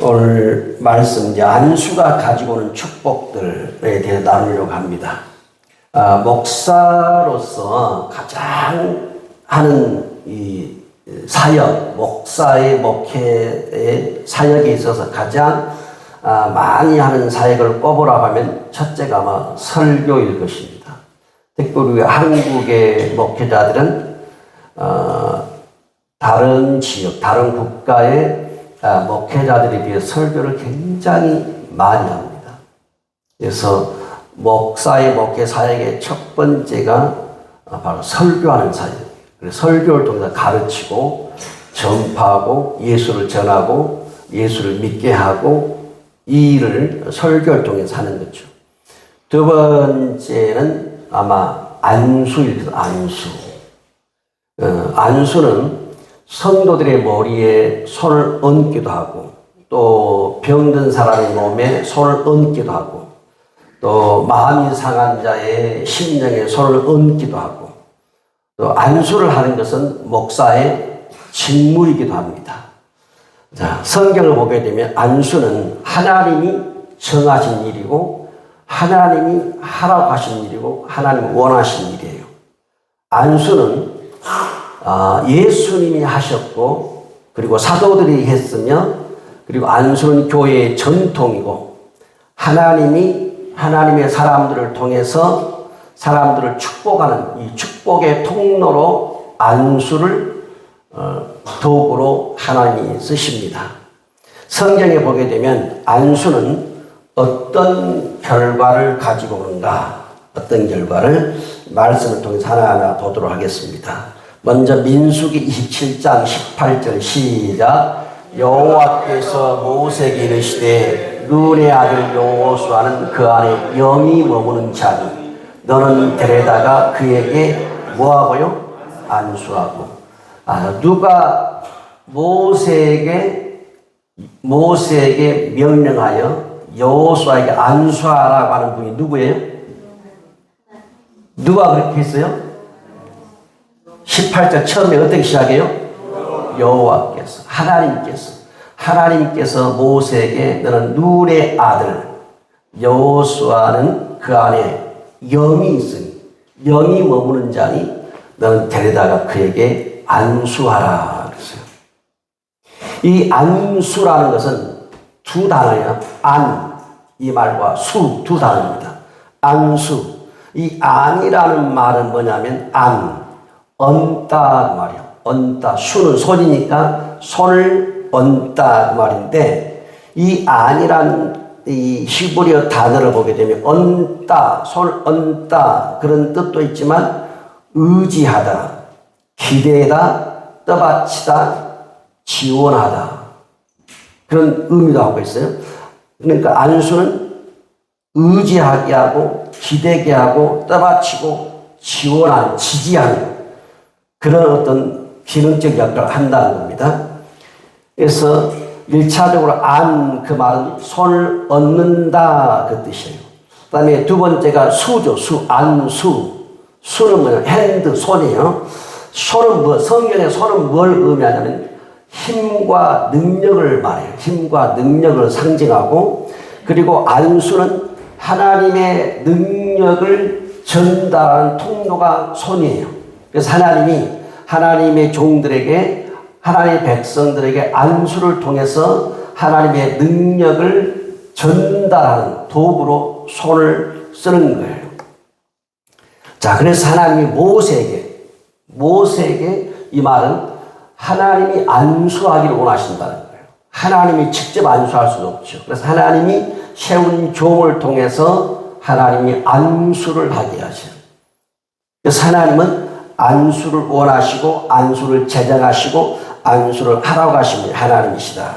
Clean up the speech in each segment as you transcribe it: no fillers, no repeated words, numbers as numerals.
오늘 말씀 이제 안수가 가지고 오는 축복들에 대해 나누려고 합니다. 목사로서 가장 하는 이 사역, 목사의 목회의 사역에 있어서 가장 많이 하는 사역을 꼽으라고 하면 첫째가 아마 설교일 것입니다. 특별히 한국의 목회자들은 다른 지역, 다른 국가의 목회자들에 비해 설교를 굉장히 많이 합니다. 그래서 목사의 목회 사역의 첫 번째가 바로 설교하는 사역이에요. 그래서 설교를 통해서 가르치고 전파하고 예수를 전하고 예수를 믿게 하고 이 일을 설교를 통해서 하는 거죠. 두 번째는 아마 안수일 거예요. 안수. 안수는 성도들의 머리에 손을 얹기도 하고 또 병든 사람의 몸에 손을 얹기도 하고 또 마음이 상한 자의 심령에 손을 얹기도 하고 또 안수를 하는 것은 목사의 직무이기도 합니다. 자, 성경을 보게 되면 안수는 하나님이 정하신 일이고 하나님이 하라고 하신 일이고 하나님이 원하신 일이에요. 안수는 예수님이 하셨고 그리고 사도들이 했으며 그리고 안수는 교회의 전통이고 하나님의 사람들을 통해서 사람들을 축복하는 이 축복의 통로로 안수를 도구로 하나님이 쓰십니다. 성경에 보게 되면 안수는 어떤 결과를 가지고 오는가, 어떤 결과를 말씀을 통해서 하나하나 보도록 하겠습니다. 먼저 민수기 27장 18절 시작. 여호와께서 모세에게 이르시되 눈의 아들 여호수아는 그 안에 영이 머무는 자니 너는 데려다가 그에게 뭐하고요? 안수하고. 누가 모세에게 명령하여 여호수아에게 안수하라고 하는 분이 누구예요? 누가 그렇게 했어요? 18절 처음에 어떻게 시작해요? 여호와께서, 하나님께서 모세에게 너는 눈의 아들 여호수아는 그 안에 영이 있으니 영이 머무는 자니 너는 데려다가 그에게 안수하라 그랬어요. 이 안수라는 것은 두 단어예요. 이 말과 수 두 단어입니다. 안수. 이 안이라는 말은 뭐냐면 얹다 그 말이에요. 얹다. 수는 손이니까 손을 얹다 그 말인데 이 안이란 이 히브리어 단어를 보게 되면 얹다, 손을 얹다 그런 뜻도 있지만 의지하다, 기대다, 떠받치다, 지원하다 그런 의미도 하고 있어요. 그러니까 안수는 의지하게 하고 기대게 하고 떠받치고 지원하는, 지지하는 그런 어떤 기능적 역할을 한다는 겁니다. 그래서 1차적으로 그 말은 손을 얹는다 그 뜻이에요. 그 다음에 두 번째가 수죠. 안수. 수는 뭐예요? 핸드, 손이에요. 손은 성경에 손은 뭘 의미하냐면 힘과 능력을 말해요. 힘과 능력을 상징하고 그리고 안수는 하나님의 능력을 전달하는 통로가 손이에요. 그래서 하나님의 종들에게 하나님의 백성들에게 안수를 통해서 하나님의 능력을 전달하는 도구로 손을 쓰는 거예요. 자, 그래서 하나님이 모세에게 이 말은 하나님이 안수하기를 원하신다는 거예요. 하나님이 직접 안수할 수도 없죠. 그래서 하나님이 세운 종을 통해서 하나님이 안수를 하게 하셔요. 그래서 하나님은 안수를 원하시고 안수를 제정하시고 안수를 하라고 하신 하나님이시다.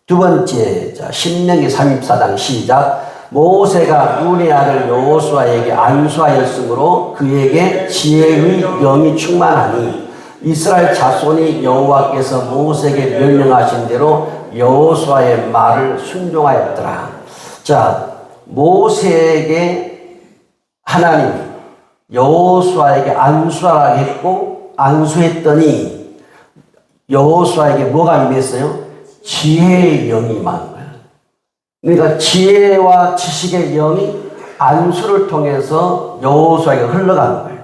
두 번째, 신명기 34장 시작. 모세가 눈의 아들 여호수아에게 안수하였으므로 그에게 지혜의 영이 충만하니 이스라엘 자손이 여호와께서 모세에게 명령하신 대로 여호수아의 말을 순종하였더라. 자, 모세에게 하나님이 여호수아에게 안수하라 했고 안수했더니 여호수아에게 뭐가 임했어요? 지혜의 영이 임한 거예요. 그러니까 지혜와 지식의 영이 안수를 통해서 여호수아에게 흘러가는 거예요.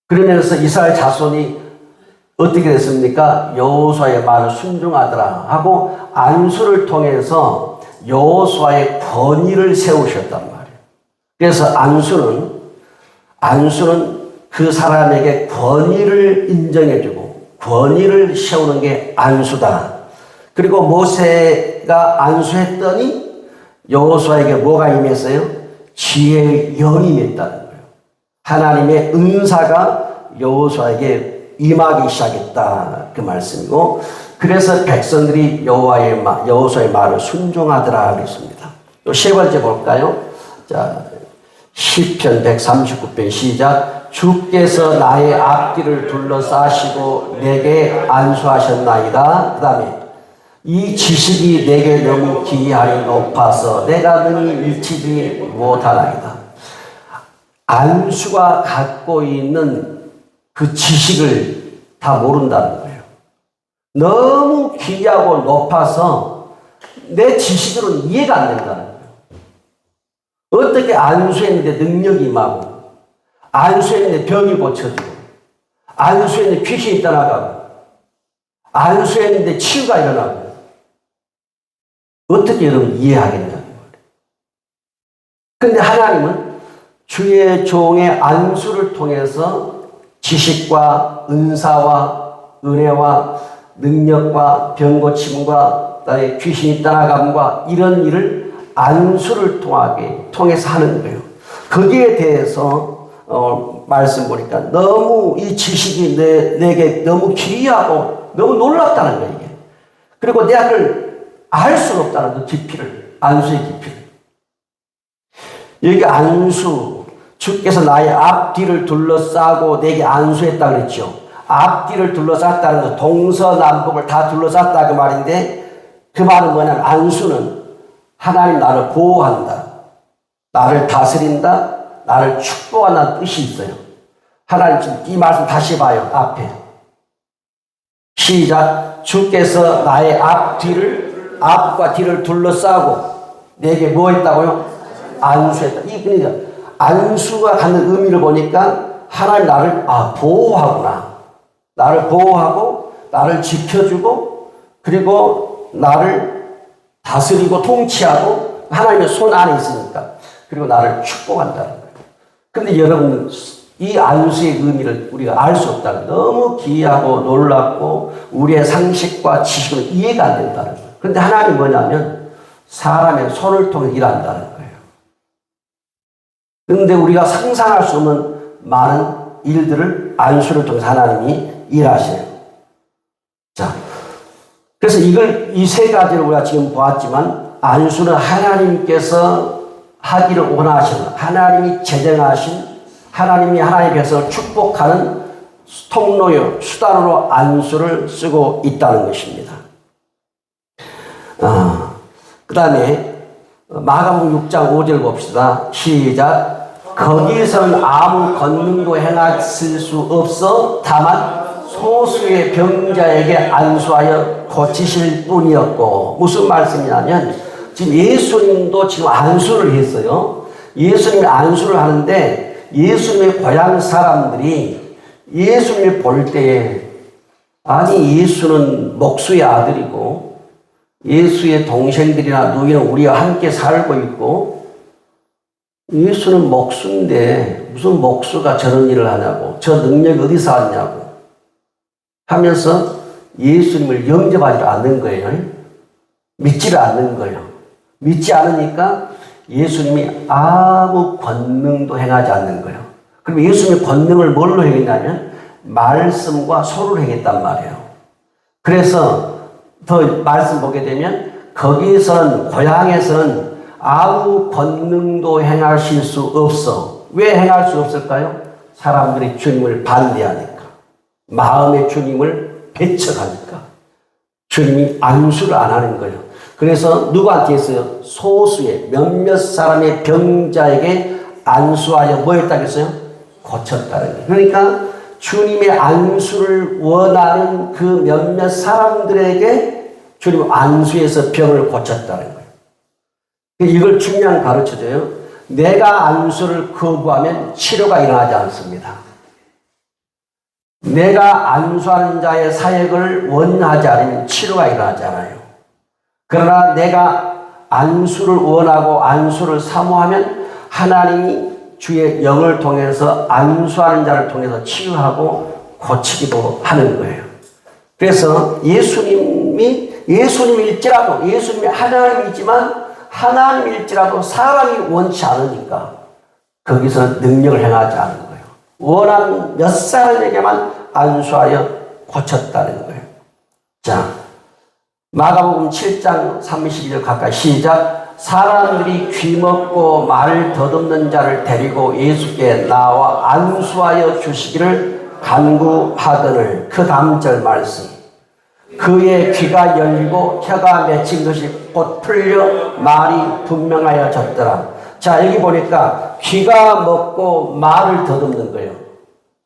그러면서 이스라엘 자손이 어떻게 됐습니까? 여호수아의 말을 순종하더라 하고 안수를 통해서 여호수아의 권위를 세우셨단 말이에요. 그래서 안수는 그 사람에게 권위를 인정해주고 권위를 세우는 게 안수다. 그리고 모세가 안수했더니 여호수아에게 뭐가 임했어요? 지혜의 영이 임했다는 거예요. 하나님의 은사가 여호수아에게 임하기 시작했다. 그 말씀이고, 그래서 백성들이 여호수아의 말을 순종하더라 그랬습니다. 또 세 번째 볼까요? 자, 시편 139편 시작. 주께서 나의 앞뒤를 둘러싸시고 내게 안수하셨나이다. 그 다음에 이 지식이 내게 너무 기이하니 높아서 내가 능히 미치지 못하나이다. 안수가 갖고 있는 그 지식을 다 모른다는 거예요. 너무 귀하고 높아서 내 지식으로는 이해가 안 된다는 거예요. 어떻게 안수했는데 능력이 임하고, 안수했는데 병이 고쳐지고, 안수했는데 귀신이 떠나가고, 안수했는데 치유가 일어나고, 어떻게 여러분 이해하겠냐는 거예요. 그런데 하나님은 주의 종의 안수를 통해서 지식과 은사와 은혜와 능력과 병고침과 귀신이 떠나감과 이런 일을 안수를 통해서 하는 거예요. 거기에 대해서 말씀 보니까 너무 이 지식이 내게 너무 기이하고 너무 놀랍다는 거예요. 이게. 그리고 내가 그걸 알 수가 없다는 그 깊이를, 안수의 깊이를. 여기 안수, 주께서 나의 앞뒤를 둘러싸고 내게 안수했다 그랬죠. 앞뒤를 둘러쌌다는 거, 동서남북을 다 둘러쌌다 그 말인데, 그 말은 뭐냐면 안수는 하나님 나를 보호한다, 나를 다스린다, 나를 축복한다는 뜻이 있어요. 하나님 지금 이 말씀 다시 봐요. 앞에 시작. 주께서 나의 앞과 뒤를 둘러싸고 내게 뭐 했다고요? 안수했다. 그러니까 안수가 갖는 의미를 보니까 하나님 나를 보호하구나. 나를 보호하고 나를 지켜주고 그리고 나를 다스리고 통치하고 하나님의 손 안에 있으니까, 그리고 나를 축복한다는 거예요. 그런데 여러분, 이 안수의 의미를 우리가 알 수 없다는 거예요. 너무 기이하고 놀랍고 우리의 상식과 지식으로 이해가 안 된다는 거예요. 그런데 하나님이 뭐냐면 사람의 손을 통해 일한다는 거예요. 그런데 우리가 상상할 수 없는 많은 일들을 안수를 통해서 하나님이 일하셔요. 자, 그래서 이 세 가지를 우리가 지금 보았지만, 안수는 하나님께서 하기를 원하시는, 하나님이 제정하신, 하나님이 하나님의 백성을 축복하는 통로요, 수단으로 안수를 쓰고 있다는 것입니다. 그 다음에 마가복음 6장 5절 봅시다. 시작. 거기서는 아무 권능도 행하실 수 없어 다만 소수의 병자에게 안수하여 고치실 뿐이었고, 무슨 말씀이냐면 지금 예수님도 지금 안수를 했어요. 예수님이 안수를 하는데 예수님의 고향 사람들이 예수님을 볼 때에, 아니 예수는 목수의 아들이고 예수의 동생들이나 누이는 우리와 함께 살고 있고, 예수는 목수인데 무슨 목수가 저런 일을 하냐고, 저 능력이 어디서 왔냐고 하면서 예수님을 영접하지 않는 거예요. 믿지를 않는 거예요. 믿지 않으니까 예수님이 아무 권능도 행하지 않는 거예요. 그럼 예수님의 권능을 뭘로 행했냐면 말씀과 소를 행했단 말이에요. 그래서 더 말씀 보게 되면 거기서는, 고향에서는 아무 권능도 행하실 수 없어. 왜 행할 수 없을까요? 사람들이 주님을 반대하니까, 마음의 주님을 배척하니까 주님이 안수를 안 하는 거예요. 그래서 누구한테 했어요? 소수의 몇몇 사람의 병자에게 안수하여 뭐 했다고 했어요? 고쳤다는 거예요. 그러니까 주님의 안수를 원하는 그 몇몇 사람들에게 주님 안수해서 병을 고쳤다는 거예요. 이걸 중요한 가르쳐줘요. 내가 안수를 거부하면 치료가 일어나지 않습니다. 내가 안수하는 자의 사역을 원하지 않으면 치료가 일어나지 않아요. 그러나 내가 안수를 원하고 안수를 사모하면 하나님이 주의 영을 통해서 안수하는 자를 통해서 치유하고 고치기도 하는 거예요. 그래서 예수님일지라도 예수님이 하나님이지만 하나님일지라도 사람이 원치 않으니까 거기서 능력을 행하지 않는 거예요. 원하는 몇 사람에게만 안수하여 고쳤다는 거예요. 자, 마가복음 7장 32절 가까이 시작. 사람들이 귀먹고 말을 더듬는 자를 데리고 예수께 나와 안수하여 주시기를 간구하거늘. 그 다음 절 말씀. 그의 귀가 열리고 혀가 맺힌 것이 곧 풀려 말이 분명하여졌더라. 자, 여기 보니까 귀가 먹고 말을 더듬는 거예요.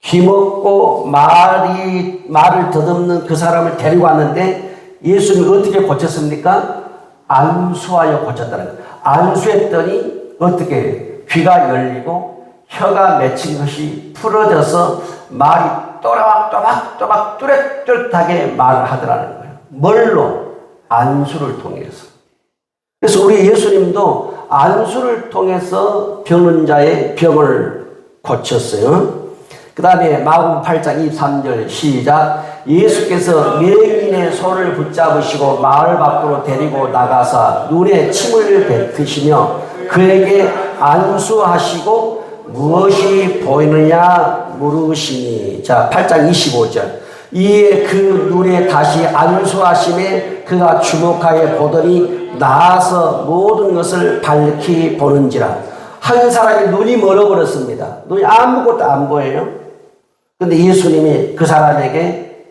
귀 먹고 말을 더듬는 그 사람을 데리고 왔는데 예수님이 어떻게 고쳤습니까? 안수하여 고쳤다는 거예요. 안수했더니 어떻게 귀가 열리고 혀가 맺힌 것이 풀어져서 말이 또박또박 뚜렷뚜렷하게 말을 하더라는 거예요. 뭘로? 안수를 통해서. 그래서 우리 예수님도 안수를 통해서 병든 자의 병을 고쳤어요. 그 다음에 마가복음 8장 23절 시작. 예수께서 맹인의 손을 붙잡으시고 마을 밖으로 데리고 나가사 눈에 침을 뱉으시며 그에게 안수하시고 무엇이 보이느냐 물으시니. 자, 8장 25절. 이에 그 눈에 다시 안수하심에 그가 주목하여 보더니 나아서 모든 것을 밝히 보는지라. 한 사람이 눈이 멀어버렸습니다. 눈이 아무것도 안 보여요. 근데 예수님이 그 사람에게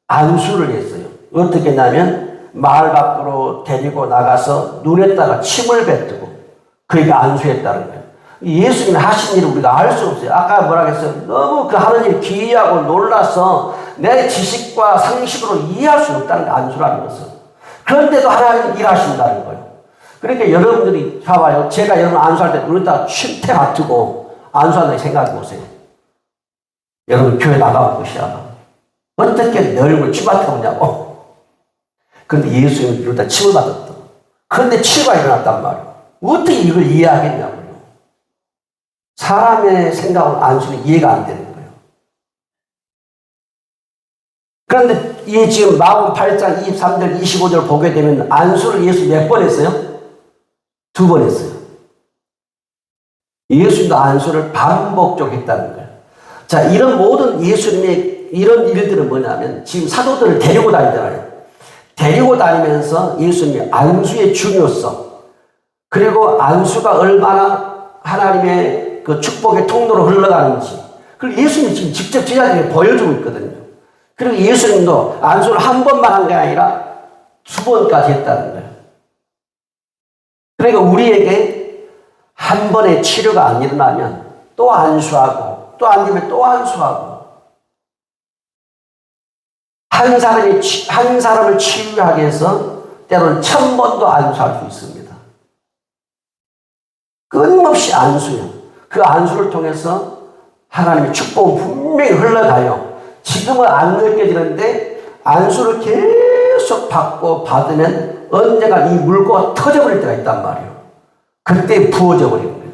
안수를 했어요. 어떻게 했냐면 마을 밖으로 데리고 나가서 눈에다가 침을 뱉고 그에게 안수했다는 거예요. 예수님이 하신 일을 우리가 알 수 없어요. 아까 뭐라 했어요? 너무 그 하는 일이 기이하고 놀라서 내 지식과 상식으로 이해할 수 없다는 게 안수라는 것은. 그런데도 하나님이 일하신다는 거예요. 그러니까 여러분들이 봐봐요. 제가 여러분 안수할 때 눈에다가 침대 맡고 안수한다고 생각해 보세요. 여러분 교회 나가볼 것이야. 어떻게 내 얼굴 침 맡아보냐고. 그런데 예수님이 이러다 침을 받았다. 그런데 치유가 일어났단 말이에요. 어떻게 이걸 이해하겠냐고요. 사람의 생각은 안수는 이해가 안 되는 거예요. 그런데 이 지금 마가복음 8장 23절 25절 보게 되면 안수를 예수 몇 번 했어요? 2번 했어요. 예수님도 안수를 반복적으로 했다는 거예요. 자, 이런 모든 예수님의 이런 일들은 뭐냐면 지금 사도들을 데리고 다니잖아요. 데리고 다니면서 예수님이 안수의 중요성, 그리고 안수가 얼마나 하나님의 그 축복의 통로로 흘러가는지, 그리고 예수님이 지금 직접 제자들에게 보여주고 있거든요. 그리고 예수님도 안수를 한 번만 한 게 아니라 2번까지 했다는 거예요. 그러니까 우리에게 한 번의 치료가 안 일어나면 또 안수하고 또 안 되면 또 안수하고 한 사람을 치유하기 위해서 때로는 1000번도 안수할 수 있습니다. 끊임없이 안수요. 그 안수를 통해서 하나님의 축복은 분명히 흘러가요. 지금은 안 느껴지는데 안수를 계속 받고 받으면 언젠가 이 물고가 터져버릴 때가 있단 말이에요. 그때 부어져 버리는 거예요.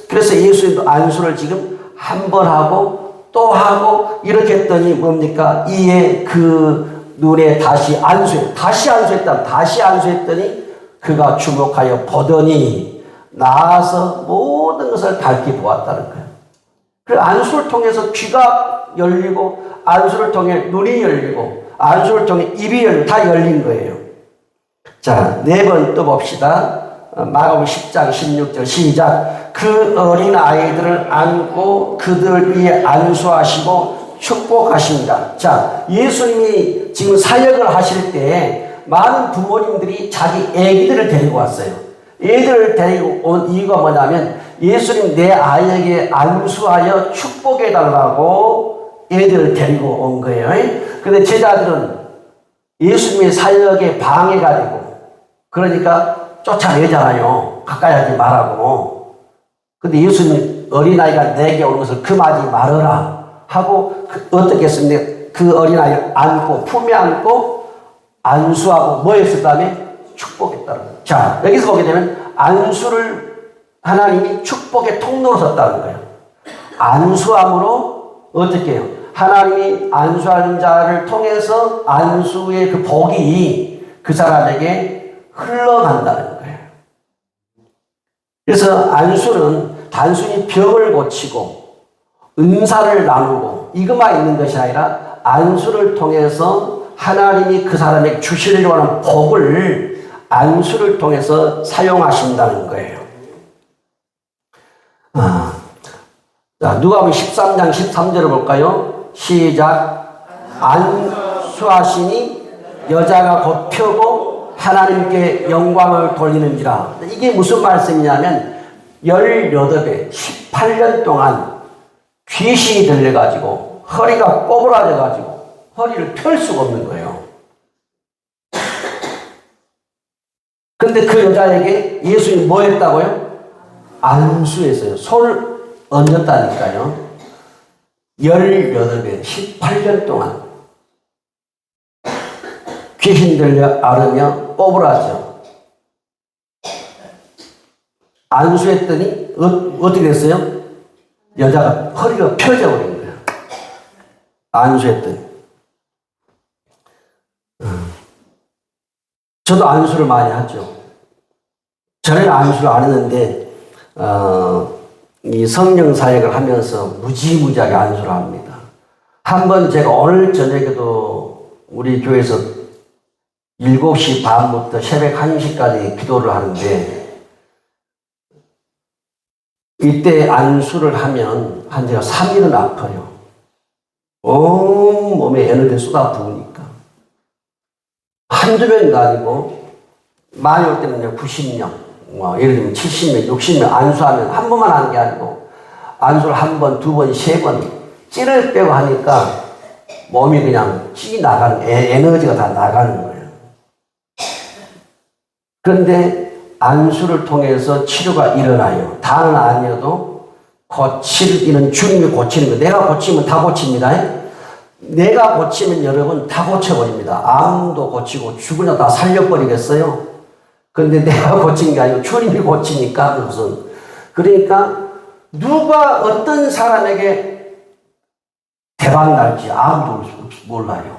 그래서 예수님도 안수를 지금 한 번 하고 또 하고 이렇게 했더니 뭡니까? 이에 그 눈에 다시 안수했더니 그가 주목하여 보더니 나아서 모든 것을 밝히 보았다는 거예요. 그래서 안수를 통해서 귀가 열리고 안수를 통해 눈이 열리고 안수를 통해 입이 열리고 다 열린 거예요. 자, 4번 또 봅시다. 마가복음 10장 16절 시작. 그 어린 아이들을 안고 그들 위에 안수하시고 축복하십니다. 자, 예수님이 지금 사역을 하실 때 많은 부모님들이 자기 애기들을 데리고 왔어요. 애들을 데리고 온 이유가 뭐냐면 예수님 내 아이에게 안수하여 축복해달라고 애들을 데리고 온 거예요. 그런데 제자들은 예수님의 사역에 방해가 되고 그러니까 쫓아내잖아요. 가까이 하지 말라고. 근데 예수님 어린아이가 내게 오는 것을 금하지 말아라 하고 어떻게 했습니까? 그 어린아이를 안고 품에 안고 안수하고 뭐 했을 다음에 축복했다는 거예요. 자, 여기서 보게 되면 안수를 하나님이 축복의 통로로 썼다는 거예요. 안수함으로 어떻게 해요? 하나님이 안수하는 자를 통해서 안수의 그 복이 그 사람에게 흘러간다는 거예요. 그래서 안수는 단순히 병을 고치고 은사를 나누고 이것만 있는 것이 아니라 안수를 통해서 하나님이 그 사람에게 주시려고 하는 복을 안수를 통해서 사용하신다는 거예요. 자, 누가복음 13장 13절을 볼까요? 시작. 안수하시니 여자가 곧 펴고 하나님께 영광을 돌리는지라. 이게 무슨 말씀이냐면 18배, 18년 동안 귀신이 들려가지고 허리가 꼬부라져가지고 허리를 펼 수가 없는 거예요. 근데 그 여자에게 예수님이 뭐 했다고요? 안수했어요. 손을 얹었다니까요. 18배, 18년 동안 귀신 들려 앓으며 꼬부라져. 안수했더니 어떻게 됐어요? 여자가 허리가 펴져 버린 거예요. 안수했더니. 저도 안수를 많이 하죠. 저는 안수를 안 했는데 이 성령 사역을 하면서 무지무지하게 안수를 합니다. 한번 제가 오늘 저녁에도 우리 교회에서 7시 반부터 새벽 1시까지 기도를 하는데 이때 안수를 하면 한 제가 3일은 아파요. 온 몸에 에너지를 쏟아부으니까. 한두 명도 아니고 많이 올 때는 90명, 예를 들면 70명, 60명 안수하면 한 번만 하는 게 아니고 안수를 한 번, 두 번, 세 번 찌를 빼고 하니까 몸이 그냥 찌 나가는, 에너지가 다 나가는 거예요. 그런데 안수를 통해서 치료가 일어나요. 다는 아니어도 고치는 주님이 고치는 거예요. 내가 고치면 다 고칩니다. 내가 고치면 여러분 다 고쳐버립니다. 암도 고치고 죽은 자 다 살려버리겠어요. 그런데 내가 고친 게 아니고 주님이 고치니까 무슨. 그러니까 누가 어떤 사람에게 대박 날지 아무도 몰라요.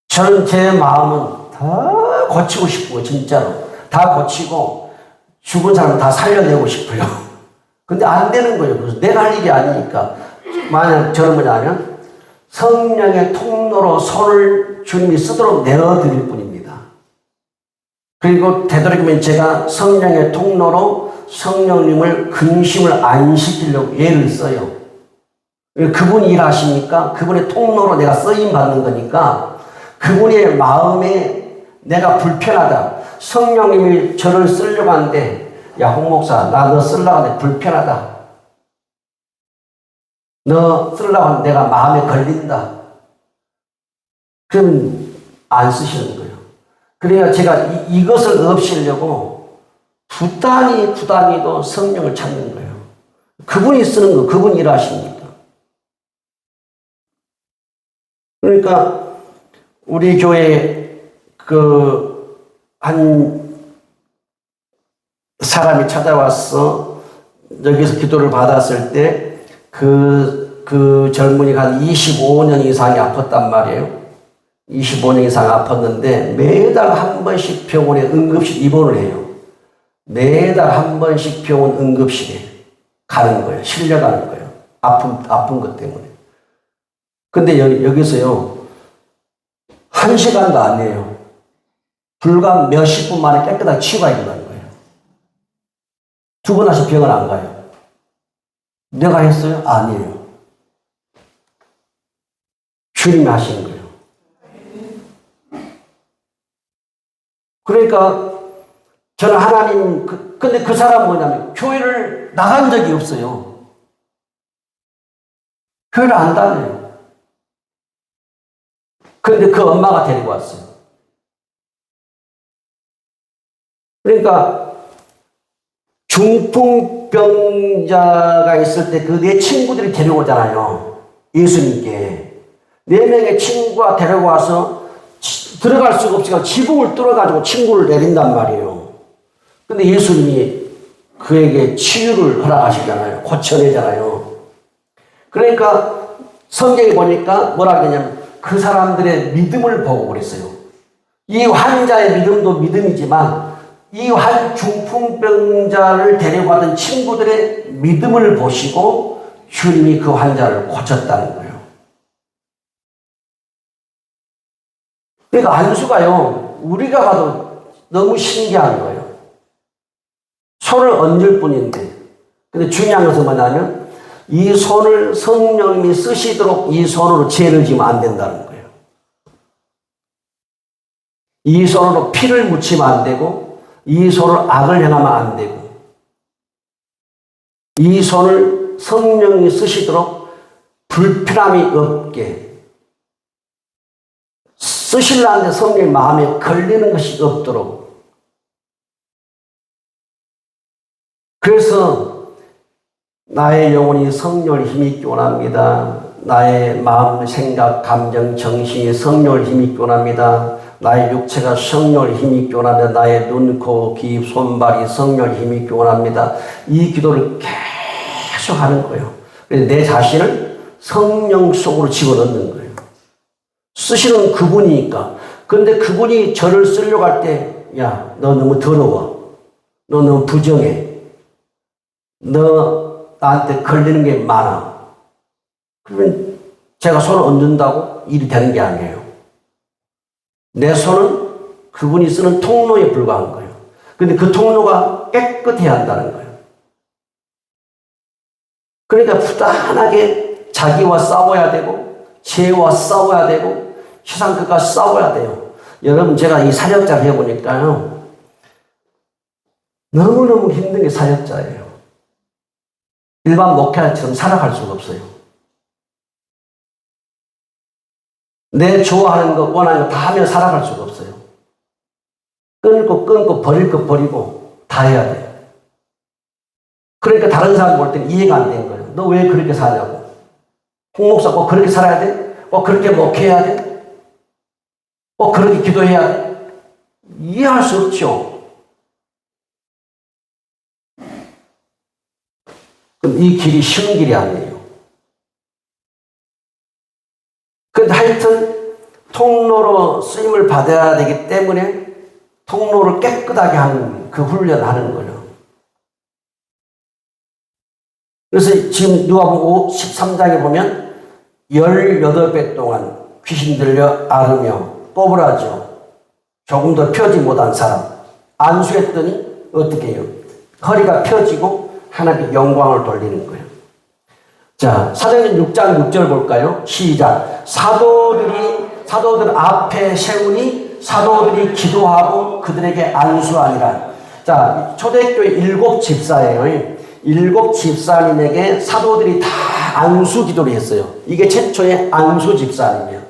저는 제 마음은 다 고치고 싶고 진짜로 다 고치고 죽은 사람 다 살려내고 싶어요. 근데 안 되는 거예요. 그래서 내가 할 일이 아니니까. 만약 저는 뭐냐면 성령의 통로로 손을 주님이 쓰도록 내어드릴 뿐입니다. 그리고 되도록이면 제가 성령의 통로로 성령님을 근심을 안 시키려고 예를 써요. 그분이 일하시니까 그분의 통로로 내가 쓰임 받는 거니까 그분의 마음에 내가 불편하다. 성령님이 저를 쓰려고 하는데 야, 홍 목사, 나 너 쓰려고 하는데 불편하다. 너 쓰려고 하는데 내가 마음에 걸린다. 그럼 안 쓰시는 거예요. 그래야 제가 이것을 없애려고 부단히도 성령을 찾는 거예요. 그분이 쓰는 거, 그분이 일하십니다. 그러니까 우리 교회에 한 사람이 찾아와서 여기서 기도를 받았을 때 그 젊은이가 한 25년 이상이 아팠단 말이에요. 25년 이상 아팠는데 매달 한 번씩 병원에 응급실 입원을 해요. 매달 한 번씩 병원 응급실에 가는 거예요. 실려가는 거예요. 아픈 것 때문에. 근데 여기서요. 1시간도 안 해요. 불과 몇십 분 만에 깨끗하게 치유가 일어나는 거예요. 2번 다시 병원 안 가요. 내가 했어요? 아니에요. 주님이 하시는 거예요. 그러니까 저는 하나님, 근데 그 사람은 뭐냐면 교회를 나간 적이 없어요. 교회를 안 다녀요. 그런데 그 엄마가 데리고 왔어요. 그러니까 중풍병자가 있을 때 그 내 친구들이 데려오잖아요. 예수님께. 4명의 친구가 데려와서 들어갈 수가 없으니까 지붕을 뚫어가지고 친구를 내린단 말이에요. 근데 예수님이 그에게 치유를 허락하시잖아요. 고쳐내잖아요. 그러니까 성경에 보니까 뭐라 그러냐면 그 사람들의 믿음을 보고 그랬어요. 이 환자의 믿음도 믿음이지만 이 중풍병자를 데려가던 친구들의 믿음을 보시고 주님이 그 환자를 고쳤다는 거예요. 그러니까 안수가요, 우리가 봐도 너무 신기한 거예요. 손을 얹을 뿐인데, 근데 중요한 것은 뭐냐면 이 손을 성령님이 쓰시도록 이 손으로 죄를 지면 안 된다는 거예요. 이 손으로 피를 묻히면 안 되고, 이 손을 악을 행하면 안 되고, 이 손을 성령이 쓰시도록 불편함이 없게, 쓰시려는데 성령의 마음에 걸리는 것이 없도록. 그래서 나의 영혼이 성령을 힘있게 원합니다. 나의 마음, 생각, 감정, 정신이 성령을 힘있게 원합니다. 나의 육체가 성령을 힘있게 원합니다. 나의 눈, 코, 귀, 손발이 성령을 힘있게 원합니다. 이 기도를 계속 하는 거예요. 그래서 내 자신을 성령 속으로 집어넣는 거예요. 쓰시는 그분이니까. 근데 그분이 저를 쓰려고 할 때, 야, 너 너무 더러워. 너 너무 부정해. 너 나한테 걸리는 게 많아. 그러면 제가 손을 얹는다고 일이 되는 게 아니에요. 내 손은 그분이 쓰는 통로에 불과한 거예요. 근데 그 통로가 깨끗해야 한다는 거예요. 그러니까 부단하게 자기와 싸워야 되고, 죄와 싸워야 되고, 세상과 싸워야 돼요. 여러분, 제가 이 사역자를 해보니까요, 너무너무 힘든 게 사역자예요. 일반 목회자처럼 살아갈 수가 없어요. 내 좋아하는 거, 원하는 거 다 하며 살아갈 수가 없어요. 끊고, 버릴 거 버리고, 다 해야 돼요. 그러니까 다른 사람 볼 때는 이해가 안 되는 거예요. 너 왜 그렇게 사냐고. 홍 목사 꼭 그렇게 살아야 돼? 꼭 그렇게 목회해야 돼? 꼭 그렇게 기도해야 돼? 이해할 수 없죠. 그럼 이 길이 쉬운 길이 아니에요. 근데 하여튼 통로로 쓰임을 받아야 되기 때문에 통로를 깨끗하게 하는 그 훈련을 하는 거예요. 그래서 지금 누가복음 13장에 보면 18배 동안 귀신 들려 앓으며 꼬부라져 조금 더 펴지 못한 사람 안수했더니 어떻게 해요? 허리가 펴지고 하나님께 영광을 돌리는 거예요. 자, 사도행전 6장 6절 볼까요? 시작. 사도들 앞에 세우니 사도들이 기도하고 그들에게 안수하니라. 자, 초대교회 7 집사예요. 7 집사님에게 사도들이 다 안수 기도를 했어요. 이게 최초의 안수 집사님이에요.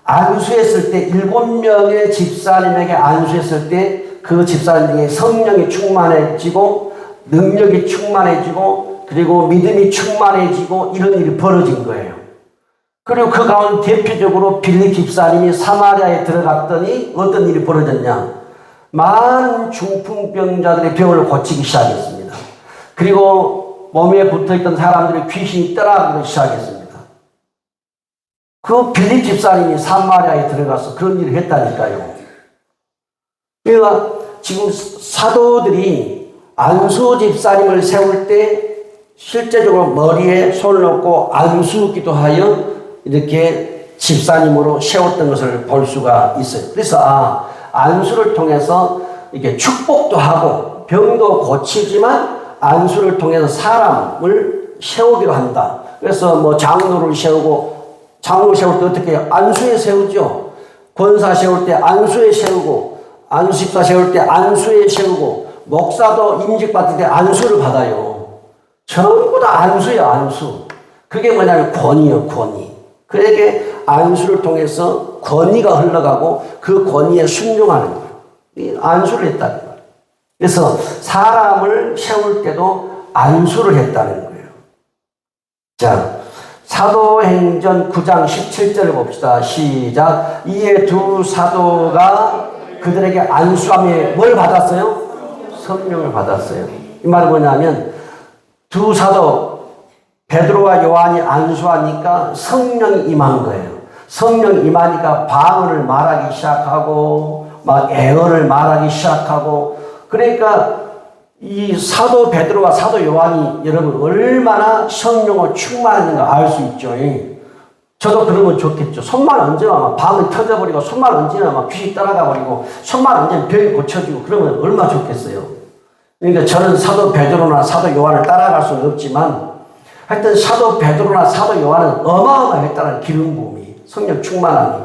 안수했을 때 7명의 집사님에게 안수했을 때 그 집사님에게 성령이 충만해지고 능력이 충만해지고 그리고 믿음이 충만해지고 이런 일이 벌어진 거예요. 그리고 그 가운데 대표적으로 빌립 집사님이 사마리아에 들어갔더니 어떤 일이 벌어졌냐. 많은 중풍병자들의 병을 고치기 시작했습니다. 그리고 몸에 붙어있던 사람들의 귀신이 떠나기 시작했습니다. 그 빌립 집사님이 사마리아에 들어가서 그런 일을 했다니까요. 그러니까 지금 사도들이 안수 집사님을 세울 때 실제적으로 머리에 손을 얹고 안수 기도하여 이렇게 집사님으로 세웠던 것을 볼 수가 있어요. 그래서 안수를 통해서 이렇게 축복도 하고 병도 고치지만 안수를 통해서 사람을 세우기로 한다. 그래서 뭐 장로를 세우고 장로 세울 때 어떻게 해요? 안수에 세우죠. 권사 세울 때 안수에 세우고 안수집사 세울 때 안수에 세우고 목사도 임직 받을 때 안수를 받아요. 전부 다 안수예요. 안수. 그게 뭐냐면 권위예요. 권위. 그에게 안수를 통해서 권위가 흘러가고 그 권위에 순종하는 거예요. 이 안수를 했다는 거예요. 그래서 사람을 세울 때도 안수를 했다는 거예요. 자, 사도행전 9장 17절을 봅시다. 시작. 이에 두 사도가 그들에게 안수함에 뭘 받았어요? 성령을 받았어요. 이 말은 뭐냐면 두 사도 베드로와 요한이 안수하니까 성령이 임한 거예요. 성령이 임하니까 방언을 말하기 시작하고 막 애언을 말하기 시작하고, 그러니까 이 사도 베드로와 사도 요한이 여러분 얼마나 성령으로 충만했는가 알 수 있죠. 저도 그러면 좋겠죠. 손만 얹으면 막 방이 터져버리고, 손만 얹으면 막 귀신 따라가 버리고, 손만 얹으면 병이 고쳐지고, 그러면 얼마나 좋겠어요. 그러니까 저는 사도 베드로나 사도 요한을 따라갈 수는 없지만 하여튼 사도 베드로나 사도 요한은 어마어마했다는 기름 부음이, 성령 충만함이.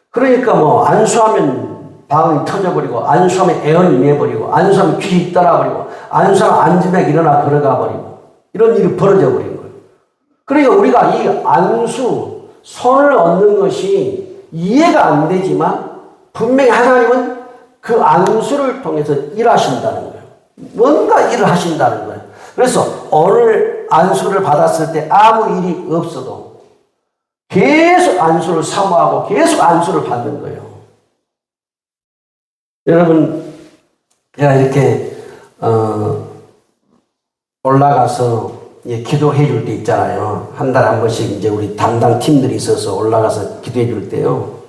그러니까 뭐 안수하면 방이 터져버리고, 안수하면 애언이 임해버리고, 안수하면 귀신이 따라버리고, 안수하면 안지맥 일어나 걸어가 버리고, 이런 일이 벌어져 버린 거예요. 그러니까 우리가 이 안수, 손을 얻는 것이 이해가 안 되지만 분명히 하나님은 그 안수를 통해서 일하신다는 거예요. 뭔가 일을 하신다는 거예요. 그래서 오늘 안수를 받았을 때 아무 일이 없어도 계속 안수를 사모하고 계속 안수를 받는 거예요. 여러분, 제가 이렇게 올라가서 기도해 줄 때 있잖아요. 한 달에 한 번씩 이제 우리 담당 팀들이 있어서 올라가서 기도해 줄 때요.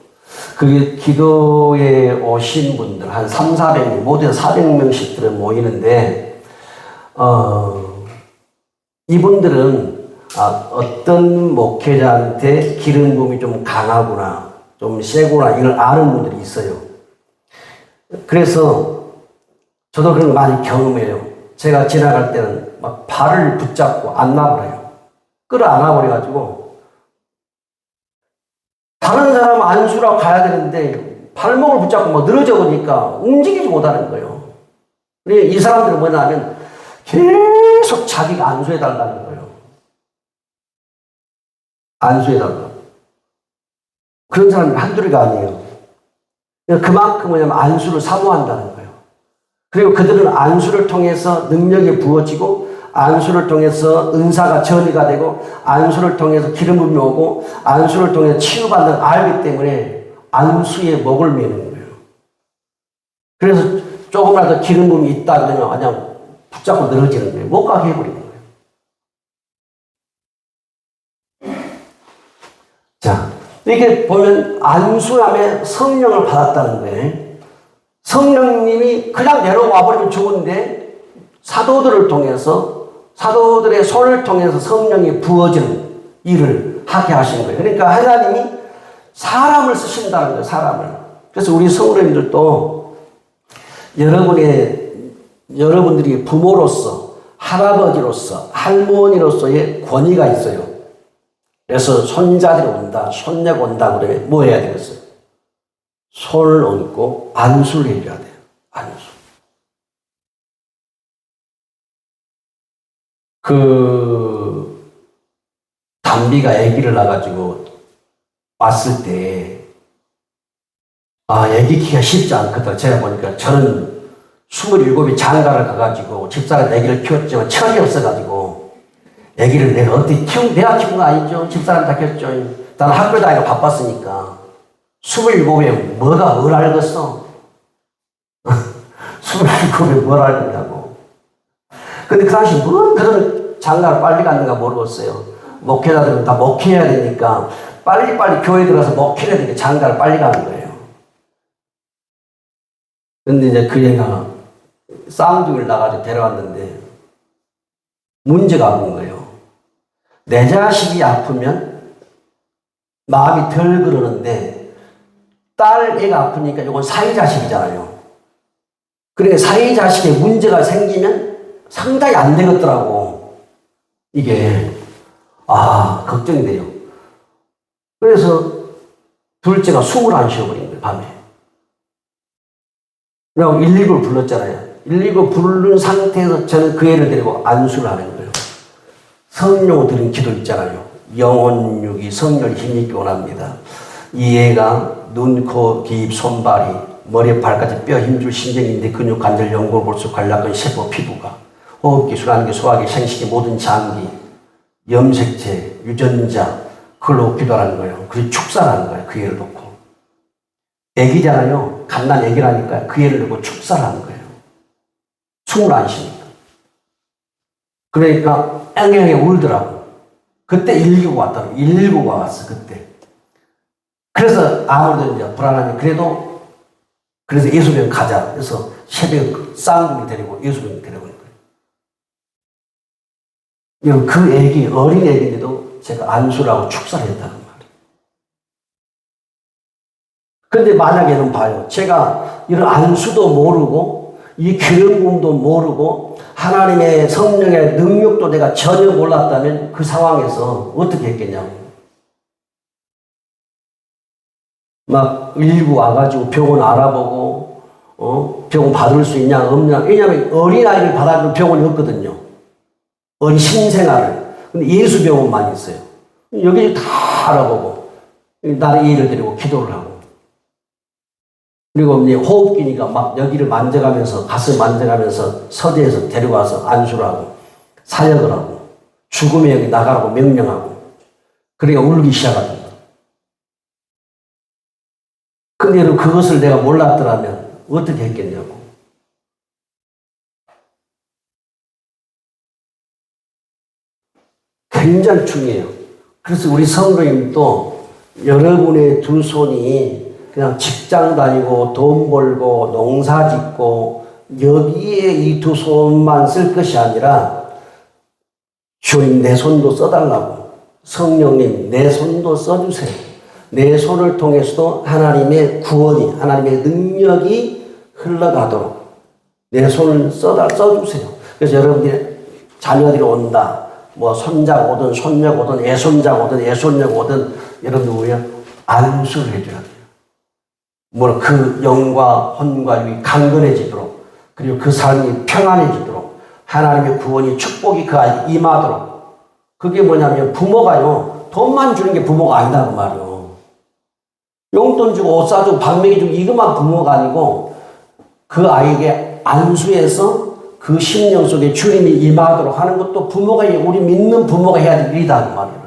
그 기도에 오신 분들 한 3, 400명, 모두 400명씩들은 모이는데 이분들은 어떤 목회자한테 기름 부음이 좀 강하구나, 좀 세구나, 이걸 아는 분들이 있어요. 그래서 저도 그런 거 많이 경험해요. 제가 지나갈 때는 막 발을 붙잡고 안 놔버려요. 끌어안아 버려가지고 다른 사람 안수라고 가야 되는데 발목을 붙잡고 막 늘어져 보니까 움직이지 못하는 거예요. 이 사람들은 뭐냐면 계속 자기가 안수해달라는 거예요. 안수해달라고. 그런 사람이 한둘이가 아니에요. 그만큼 뭐냐면 안수를 사모한다는 거예요. 그리고 그들은 안수를 통해서 능력이 부어지고, 안수를 통해서 은사가 전이가 되고, 안수를 통해서 기름 부음이 오고, 안수를 통해서 치유받는 걸 알기 때문에 안수에 목을 매는 거예요. 그래서 조금이라도 기름 부음이 있다 그러면 그냥 붙잡고 늘어지는 거예요. 못 가게 해버리는 거예요. 자, 이렇게 보면 안수함에 성령을 받았다는 거예요. 성령님이 그냥 내려와 버리면 좋은데 사도들을 통해서, 사도들의 손을 통해서 성령이 부어지는 일을 하게 하신 거예요. 그러니까 하나님이 사람을 쓰신다는 거예요. 사람을. 그래서 우리 성도님들도 여러분들이 부모로서, 할아버지로서, 할머니로서의 권위가 있어요. 그래서 손자들이 온다, 손녀가 온다 그러면 뭐 해야 되겠어요? 손을 얹고 안수를 해줘야 돼요. 안수. 담비가 아기를 낳아가지고 왔을 때, 아기 키가 쉽지 않거든. 제가 보니까 저는 27이 장가를 가가지고 집사람 아기를 키웠지만 철이 없어가지고 아기를 내가 어떻게 내가 키운 거 아니죠. 집사람 다 키웠죠. 나는 학교 다니고 바빴으니까. 27에 뭐가 뭘 알겠어? 27에 뭘 알겠냐고. 근데 그 당시 그런 장가를 빨리 갔는가 모르겠어요. 목회자들은 다 목회해야 되니까 빨리빨리 교회 들어가서 목회해야 되니까 장가를 빨리 가는 거예요. 근데 이제 그 애가 쌍둥이를 나가지고 데려왔는데 문제가 온 거예요. 내 자식이 아프면 마음이 덜 그러는데 딸 애가 아프니까 이건 사위자식이잖아요. 그러니까 사위자식에 문제가 생기면 상당히 안 되겠더라고. 이게 걱정이 돼요. 그래서 둘째가 숨을 안 쉬어버린 거예요. 밤에. 그리고 119를 불렀잖아요. 119 부른 상태에서 저는 그 애를 데리고 안수를 하는 거예요. 성령을 드린 기도 있잖아요. 영혼, 육이, 성령을 힘있게 원합니다. 이 애가 눈, 코, 귀, 입, 손발이 머리, 발까지 뼈, 힘줄, 신경인데 근육, 관절, 연골, 골수, 관략근, 세포, 피부가 호흡기, 순환기, 소화기, 생식기, 모든 장기, 염색체, 유전자 그걸로 기도하는 거예요. 그리고 축사하는 거예요. 그 애를 놓고. 애기잖아요. 갓난 애기라니까 그 애를 놓고 축사하는 거예요. 숨을 안 쉬니까. 그러니까 앵앵하게 울더라고. 그때 119가 왔다고. 119가 왔어, 그때. 그래서 아무래도 이제 불안하니 그래서 예수병 가자. 그래서 새벽에 쌍둥이 데리고 예수병 데리고 온 거예요. 그 애기, 어린 애기인데도 제가 안수를 하고 축사를 했다는 말이에요. 그런데 만약에는 봐요. 제가 이런 안수도 모르고 이 기름부음도 모르고 하나님의 성령의 능력도 내가 전혀 몰랐다면 그 상황에서 어떻게 했겠냐고. 막 119 와가지고 병원 알아보고 병원 받을 수 있냐 없냐. 왜냐하면 어린아이를 받아주는 병원이 없거든요. 어린 신생아를. 근데 예수병원만 있어요. 여기 다 알아보고 나는 예를 드리고 기도를 하고 그리고 이제 호흡기니까 막 여기를 만져가면서 가슴 만져가면서 서대에서 데려가서 안수를 하고 사역을 하고 죽음의 영이 나가라고 명령하고 그러니까 울기 시작합니다. 근데 그것을 내가 몰랐더라면 어떻게 했겠냐고. 굉장히 중요해요. 그래서 우리 성도님도 여러분의 두 손이 그냥 직장 다니고 돈 벌고 농사 짓고 여기에 이 두 손만 쓸 것이 아니라 주님 내 손도 써달라고. 성령님 내 손도 써주세요. 내 손을 통해서도 하나님의 구원이 하나님의 능력이 흘러가도록 내 손을 써주세요. 그래서 여러분이 자녀들이 온다. 뭐 손자가 오든 손녀가 오든 애손자가 오든 애손녀가 오든 여러분들 보면 안수를 해줘야 돼요. 뭐 그 영과 혼과 육이 강건해지도록 그리고 그 삶이 평안해지도록 하나님의 구원이 축복이 그 아이에 임하도록. 그게 뭐냐면 부모가요 돈만 주는 게 부모가 아니다고 말이에요. 용돈 주고 옷 사주고 밥 먹여주고 이것만 부모가 아니고 그 아이에게 안수해서 그 심령 속에 주님이 임하도록 하는 것도 부모가 우리 믿는 부모가 해야 될 일이다 그 말이에요.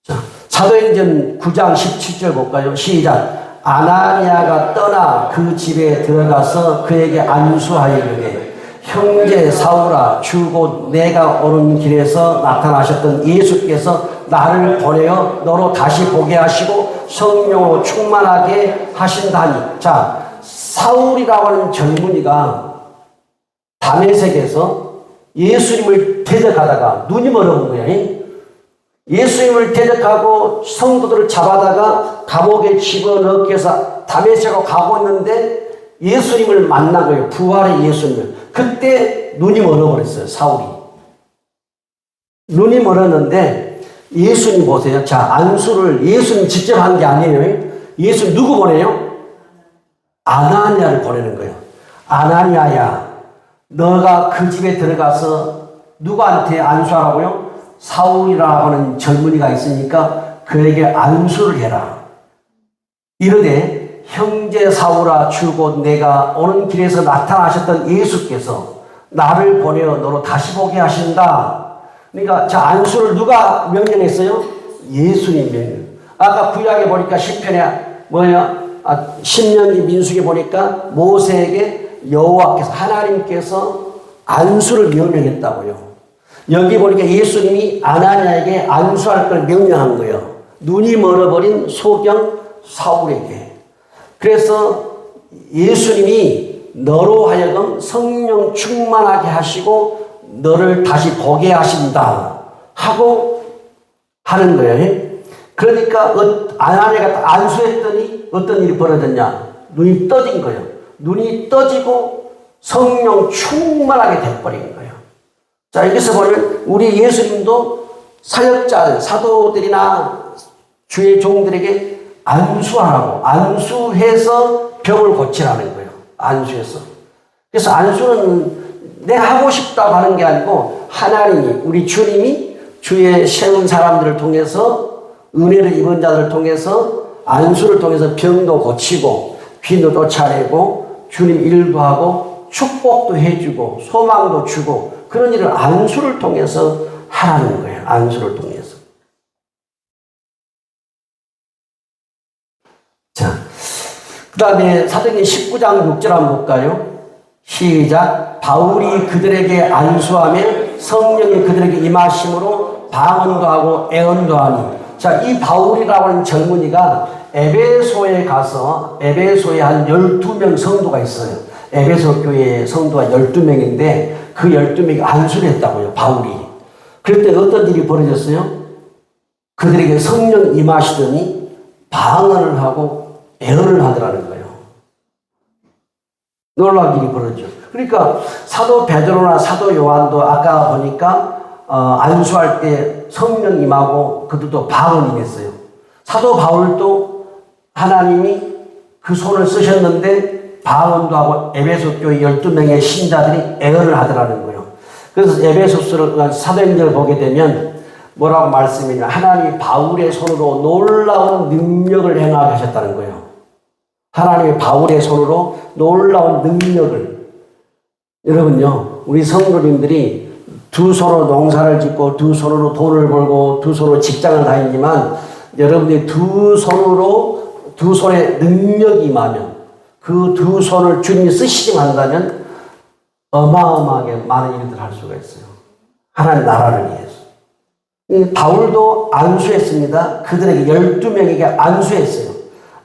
자, 사도행전 9장 17절 볼까요? 시작. 아나니아가 떠나 그 집에 들어가서 그에게 안수하여 이르되 형제 사울아 주 곧 내가 오는 길에서 나타나셨던 예수께서 나를 보내어 너로 다시 보게 하시고 성령으로 충만하게 하신다니. 자, 사울이라고 하는 젊은이가 다메섹에서 예수님을 대적하다가 눈이 멀어본 거예요. 예수님을 대적하고 성도들을 잡아다가 감옥에 집어넣기 위해서 다메섹으로 가고 있는데 예수님을 만난 거예요. 부활의 예수님을. 그때 눈이 멀어버렸어요. 사울이. 눈이 멀었는데 예수님 보세요. 자, 안수를 예수님 직접 한 게 아니에요. 예수님 누구 보내요? 아나니아를 보내는 거예요. 아나니아야, 너가 그 집에 들어가서 누구한테 안수하라고요? 사울이라고 하는 젊은이가 있으니까 그에게 안수를 해라. 이르되 형제 사울아 주 곧 내가 오는 길에서 나타나셨던 예수께서 나를 보내어 너로 다시 보게 하신다. 그러니까 자, 안수를 누가 명령했어요? 예수님 명령. 아까 구약에 보니까 시편에 신명기 민수기에 보니까 모세에게 여호와께서 하나님께서 안수를 명령했다고요. 여기 보니까 예수님이 아나니아에게 안수할 걸 명령한 거예요. 눈이 멀어버린 소경 사울에게. 그래서 예수님이 너로 하여금 성령 충만하게 하시고 너를 다시 보게 하신다 하고 하는 거예요. 그러니까 아나니아가 안수했더니 어떤 일이 벌어졌냐. 눈이 떠진 거예요. 눈이 떠지고 성령 충만하게 돼버린 거예요. 자, 여기서 보면 우리 예수님도 사역자, 사도들이나 주의 종들에게 안수하라고, 안수해서 병을 고치라는 거예요. 안수해서. 그래서 안수는 내가 하고 싶다고 하는 게 아니고 하나님이, 우리 주님이 주의 세운 사람들을 통해서, 은혜를 입은 자들을 통해서, 안수를 통해서 병도 고치고 빈도 쫓아내고 주님 일도 하고 축복도 해주고 소망도 주고, 그런 일을 안수를 통해서 하라는 거예요. 안수를 통해서. 자, 그 다음에 사도행전 19장 6절 한번 볼까요? 시작. 바울이 그들에게 안수하며 성령이 그들에게 임하심으로 방언도 하고 애언도 하니. 자, 이 바울이라고 하는 젊은이가 에베소에 가서, 에베소에 한 12명 성도가 있어요. 에베소 교회의 성도가 12명인데 그 12명이 안수를 했다고요, 바울이. 그럴 때 어떤 일이 벌어졌어요? 그들에게 성령 임하시더니 방언을 하고 애언을 하더라는 거예요. 놀라운 일이 벌어졌죠. 그러니까 사도 베드로나 사도 요한도 아까 보니까 안수할 때 성령 임하고 그들도 방언 임했어요. 사도 바울도 하나님이 그 손을 쓰셨는데 방언도 하고 에베소 교회 12명의 신자들이 애언을 하더라는 거예요. 그래서 에베소서를 사도행전을 보게 되면 뭐라고 말씀이냐, 하나님이 바울의 손으로 놀라운 능력을 행하게 하셨다는 거예요. 하나님이 바울의 손으로 놀라운 능력을. 여러분요, 우리 성도님들이 두 손으로 농사를 짓고 두 손으로 돈을 벌고 두 손으로 직장을 다니지만 여러분들이 두 손에 능력이 임하면, 그 두 손을 주님이 쓰시기만 한다면 어마어마하게 많은 일들을 할 수가 있어요. 하나님 나라를 위해서. 바울도 안수했습니다. 그들에게 12명에게 안수했어요.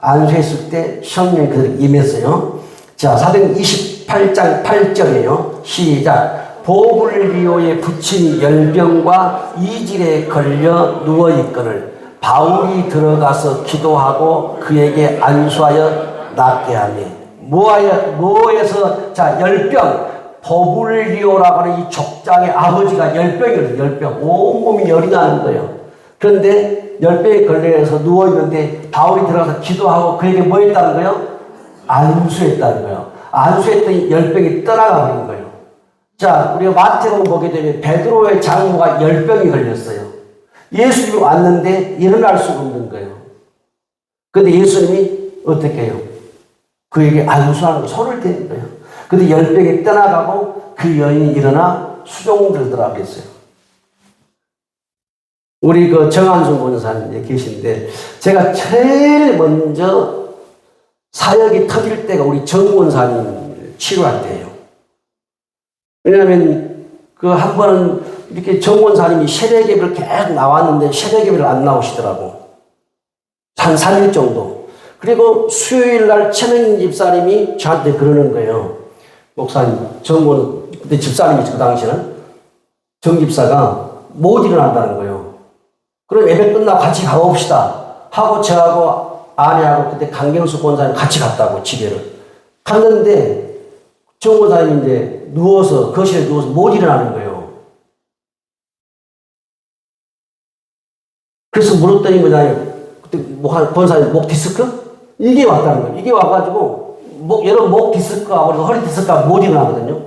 안수했을 때 성령이 그들에게 임했어요. 자, 사도행전 28장 8절이에요. 시작. 보불리오에 붙인 열병과 이질에 걸려 누워있거늘 바울이 들어가서 기도하고 그에게 안수하여 낫게 하니. 뭐에서, 자, 열병. 보불리오라고 하는 이 족장의 아버지가 열병이거든요. 열병. 온몸이 열이 나는 거예요. 그런데 열병에 걸려서 누워있는데 바울이 들어가서 기도하고 그에게 뭐 했다는 거예요? 안수했다는 거예요. 안수했더니 열병이 떠나가 버린 거예요. 자, 우리가 마태복음 보게 되면 베드로의 장모가 열병이 걸렸어요. 예수님이 왔는데 일어날 수가 없는 거예요. 그런데 예수님이 어떻게 해요? 그에게 안수하는 손을 대는 거예요. 근데 열병이 떠나가고 그 여인이 일어나 수종들더라고 했어요. 우리 그 정한수 권사님 계신데 제가 제일 먼저 사역이 터질 때가 우리 정 권사님 치료할 때예요. 왜냐하면 그 한 번은 이렇게 정 권사님이 새벽 예배를 계속 나왔는데 새벽 예배를 안 나오시더라고. 한 3일 정도. 그리고 수요일 날 최명인 집사님이 저한테 그러는 거예요. 목사님, 그때 집사님이죠, 그 당시에는. 정 집사가 못 일어난다는 거예요. 그럼 예배 끝나고 같이 가봅시다. 하고 저하고 아내하고 그때 강경수 권사님 같이 갔다고, 집에를. 갔는데 정 권사님이 이제 누워서, 거실에 누워서 못 일어나는 거예요. 그래서 물었더니 뭐냐면, 그때 권사님 목 디스크? 이게 왔다는 거예요. 이게 와가지고, 여러분 목 디스크하고 허리 디스크가 못 일어나거든요.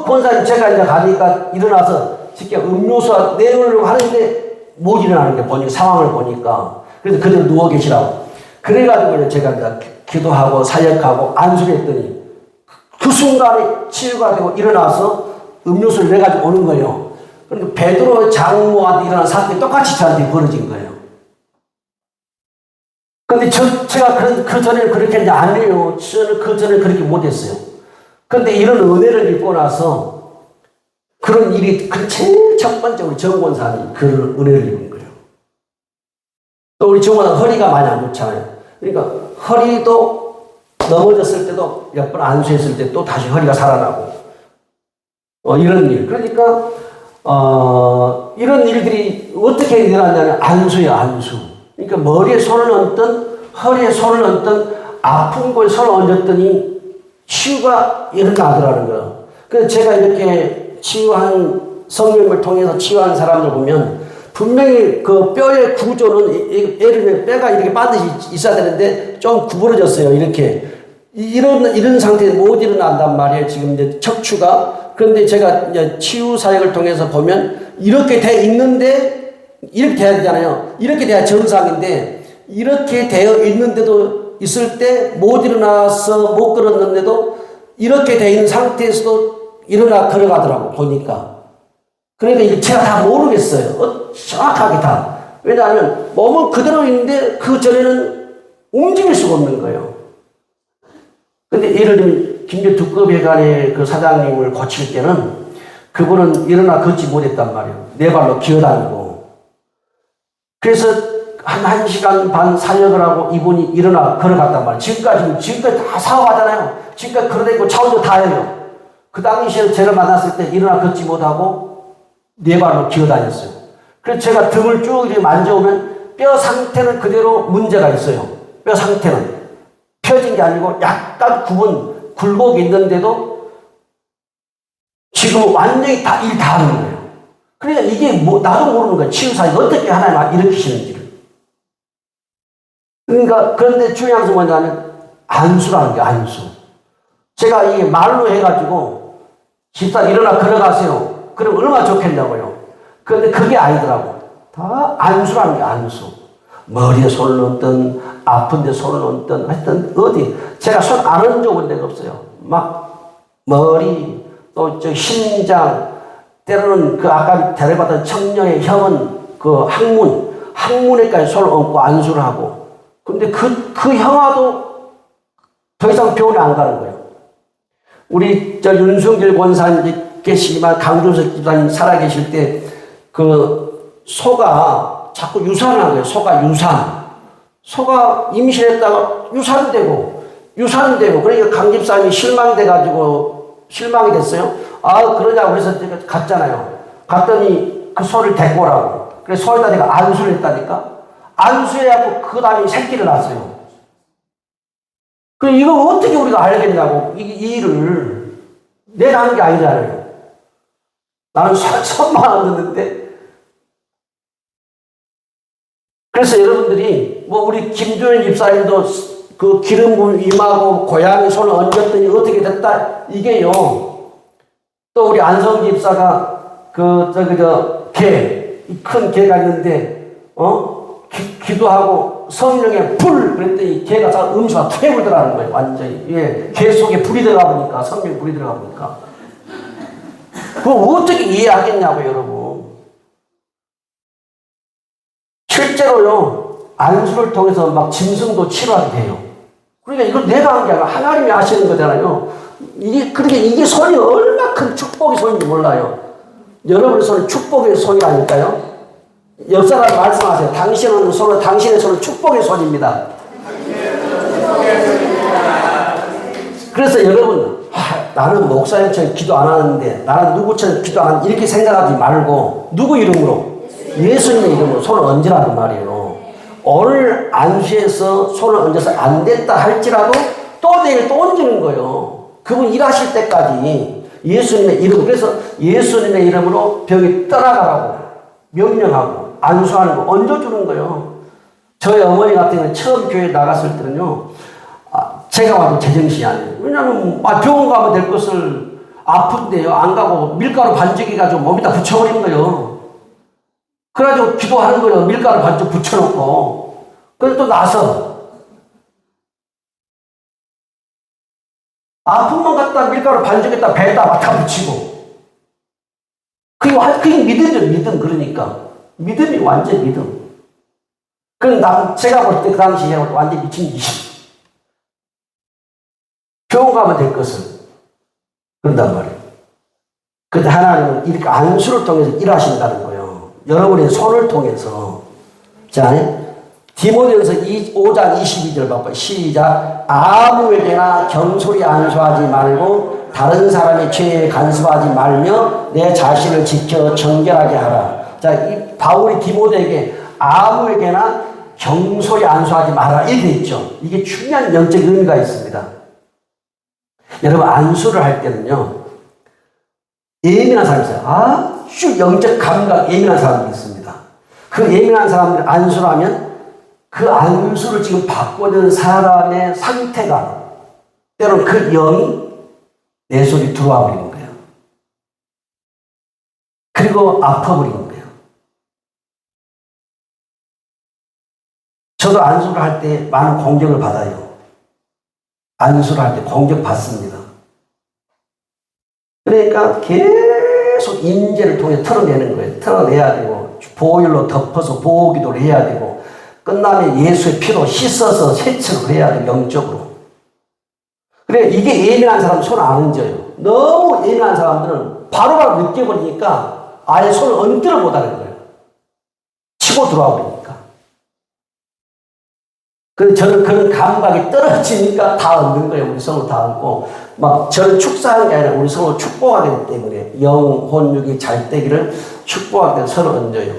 권사님 제가 이제 가니까 일어나서 쉽게 음료수와 내려오려고 하는데 못 일어나는 게 보니까, 상황을 보니까. 그래서 그대로 누워 계시라고. 그래가지고 제가 이제 기도하고 사역하고 안수를 했더니 그 순간에 치유가 되고 일어나서 음료수를 내가지고 오는 거예요. 그러니까 베드로 장모한테 일어난 사건이 똑같이 저한테 벌어진 거예요. 근데 제가 그 전에는 그렇게 이제 안 해요. 저는 그 전에 그렇게 못했어요. 근데 이런 은혜를 입고 나서 그런 일이 제일 첫 번째 우리 정권사님 그런 은혜를 입은 거예요. 또 우리 정권사님 허리가 많이 안 좋잖아요. 그러니까 허리도 넘어졌을 때도 몇 번 안수했을 때 또 다시 허리가 살아나고 이런 일. 그러니까 이런 일들이 어떻게 일어났냐면 안수예요, 안수. 그러니까 머리에 손을 얹든 허리에 손을 얹든 아픈 곳에 손을 얹었더니 치유가 일어나더라는 거예요. 그래서 제가 이렇게 치유한 성령을 통해서 치유한 사람들 보면 분명히 그 뼈의 구조는 예를 들면 뼈가 이렇게 반드시 있어야 되는데 좀 구부러졌어요. 이렇게 이런 상태에 못 일어난단 말이에요. 지금 이제 척추가. 그런데 제가 이제 치유 사역을 통해서 보면 이렇게 돼 있는데 이렇게 돼야 되잖아요. 이렇게 돼야 정상인데 이렇게 되어 있는데도 있을 때 못 일어나서 못 걸었는데도 이렇게 돼 있는 상태에서도 일어나 걸어가더라고 보니까. 그러니까 이게 제가 다 모르겠어요. 정확하게 다. 왜냐하면 몸은 그대로 있는데 그 전에는 움직일 수가 없는 거예요. 근데 예를 들면 김제 두꺼비회관의 그 사장님을 고칠 때는 그분은 일어나 걷지 못했단 말이에요. 네 발로 기어다니고. 그래서 한 1시간 반 사역을 하고 이분이 일어나 걸어갔단 말이에요. 지금까지 다 사업하잖아요. 지금까지 걸어다니고 차 운전 다 해요. 그 당시에 제가 만났을 때 일어나 걷지 못하고 네 발로 기어다녔어요. 그래서 제가 등을 쭉 이렇게 만져보면 뼈 상태는 그대로 문제가 있어요. 뼈 상태는. 펴진 게 아니고 약간 굴곡이 있는데도 지금 완전히 다 하는 거예요. 그러니까 이게 나도 모르는 거예요. 치유사역이 어떻게 하나님 일으키시는지를. 그러니까, 그런데 중요한 것은 뭐냐면, 안수라는 게 안수. 제가 이게 말로 해가지고, 집사 일어나 걸어가세요. 그럼 얼마나 좋겠냐고요. 그런데 그게 아니더라고. 다 안수라는 게 안수. 머리에 손을 넣든, 아픈데 손을 넣든, 하여튼, 어디. 제가 손 안 얹어본 데가 없어요. 막, 머리, 또 심장, 때로는 그 아까 데려봤던 청년의 형은 그 항문에까지 손을 얹고 안수를 하고. 근데 그 형아도 더 이상 병원에 안 가는 거예요. 우리 윤승길 권사님 계시지만 강준석 집사님 살아계실 때 그 소가 자꾸 유산을 하는 거예요. 소가 유산. 소가 임신했다가 유산되고 그러니까 강 집사님이 실망이 됐어요. 아, 그러냐고 그래서 제가 갔잖아요. 갔더니 그 소를 데리고 오라고. 그래서 소에다 내가 안수를 했다니까. 안수해갖고 그 다음에 새끼를 낳았어요. 그럼 이거 어떻게 우리가 알겠냐고. 이 일을. 내가 하는 게 아니잖아요. 나는 1,000만 원 듣는데. 그래서 여러분들이 우리 김조현 집사님도 그 기름 부음 임하고 고양이 손을 얹었더니 어떻게 됐다. 이게요. 또 우리 안성 집사가 큰 개가 있는데 기도하고 성령의 불 그랬더니 개가 음수가 퇴물 들어가는 거예요. 완전히. 예. 개 속에 불이 들어가 보니까 성령 불이 들어가 보니까 그걸 어떻게 이해하겠냐고 여러분. 실제로요 안수를 통해서 막 짐승도 치료하게 돼요. 그러니까 이건 내가 한 게 아니라 하나님이 하시는 거잖아요. 그러니까 이게 손이 얼마나 큰 축복의 손인지 몰라요. 여러분의 손은 축복의 손이라니까요. 옆 사람 말씀하세요. 당신의 손은 축복의 손입니다. 그래서 여러분, 나는 목사님처럼 기도 안 하는데, 나는 누구처럼 기도 안 하는데, 이렇게 생각하지 말고, 누구 이름으로? 예수님의 이름으로 손을 얹으라는 말이에요. 오늘 안수해서 손을 얹어서 안 됐다 할지라도, 또 내일 또 얹는 거예요. 그분 일하실 때까지 예수님의 이름, 그래서 예수님의 이름으로 병이 떠나가라고 명령하고 안수하는 거 얹어주는 거예요. 저희 어머니 같은 경우는 처음 교회 나갔을 때는요, 제가 와도 제정신이 아니에요. 왜냐하면 병원 가면 될 것을 아픈데요, 안 가고 밀가루 반죽 해가지고 몸에다 붙여버리는 거예요. 그래가지고 기도하는 거예요. 밀가루 반죽 붙여놓고. 그래서 또 나서 아픔만 갖다 밀가루 반죽에다 배에다 맡아 붙이고. 그게 믿음이죠, 믿음. 그러니까. 믿음이 완전 믿음. 제가 볼 때 그 당시에 완전 미친 짓이. 병원 가면 될 것을. 그런단 말이에요. 근데 하나님은 이렇게 안수를 통해서 일하신다는 거예요. 여러분의 손을 통해서. 자, 디모데전서 5장 22절 봐봐요. 시작. 아무에게나 경솔히 안수하지 말고 다른 사람의 죄에 간섭하지 말며 내 자신을 지켜 정결하게 하라. 자, 이 바울이 디모데에게 아무에게나 경솔히 안수하지 마라 이렇게 있죠. 이게 중요한 영적 의미가 있습니다. 여러분 안수를 할 때는요, 예민한 사람이 있어요. 아주 영적 감각 예민한 사람이 있습니다. 그 예민한 사람들 안수를 하면 그 안수를 지금 받고 있는 사람의 상태가 때로는 그 영이 내 속에 들어와 버리는 거예요. 그리고 아파버리는 거예요. 저도 안수를 할 때 많은 공격을 받아요. 안수를 할 때 공격 받습니다. 그러니까 계속 임재를 통해 털어내는 거예요. 털어내야 되고, 보혈로 덮어서 보호기도를 해야 되고, 끝나면 예수의 피로 씻어서 세척을 해야 돼요, 영적으로. 그래, 이게 예민한 사람은 손 안 얹어요. 너무 예민한 사람들은 바로바로 느껴버리니까 아예 손을 얹지를 못하는 거예요. 치고 들어와 버리니까. 그래서 저는 그런 감각이 떨어지니까 다 얹는 거예요. 우리 성을 다 얹고. 막 저를 축사하는 게 아니라 우리 성을 축복하기 때문에 영, 혼, 육이 잘 되기를 축복하기 때문에 서로 얹어요.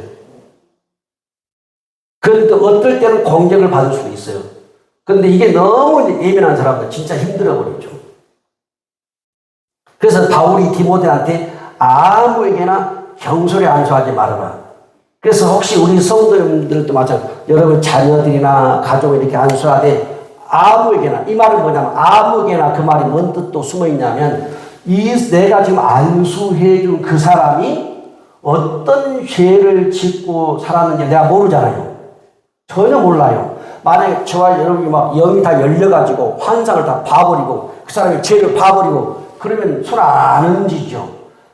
그런데 어떨 때는 공격을 받을 수도 있어요. 그런데 이게 너무 예민한 사람은 진짜 힘들어 버리죠. 그래서 바울이 디모데한테 아무에게나 경솔히 안수하지 말아라. 그래서 혹시 우리 성도님들도 마찬가지로 여러분 자녀들이나 가족을 이렇게 안수하되 아무에게나, 이 말은 뭐냐면 아무에게나, 그 말이 뭔 뜻도 숨어 있냐면 내가 지금 안수해 준 그 사람이 어떤 죄를 짓고 살았는지 내가 모르잖아요. 전혀 몰라요. 만약에 저와 여러분이 막 영이 다 열려가지고 환상을 다 봐버리고 그 사람의 죄를 봐버리고 그러면 손 안 얹이죠.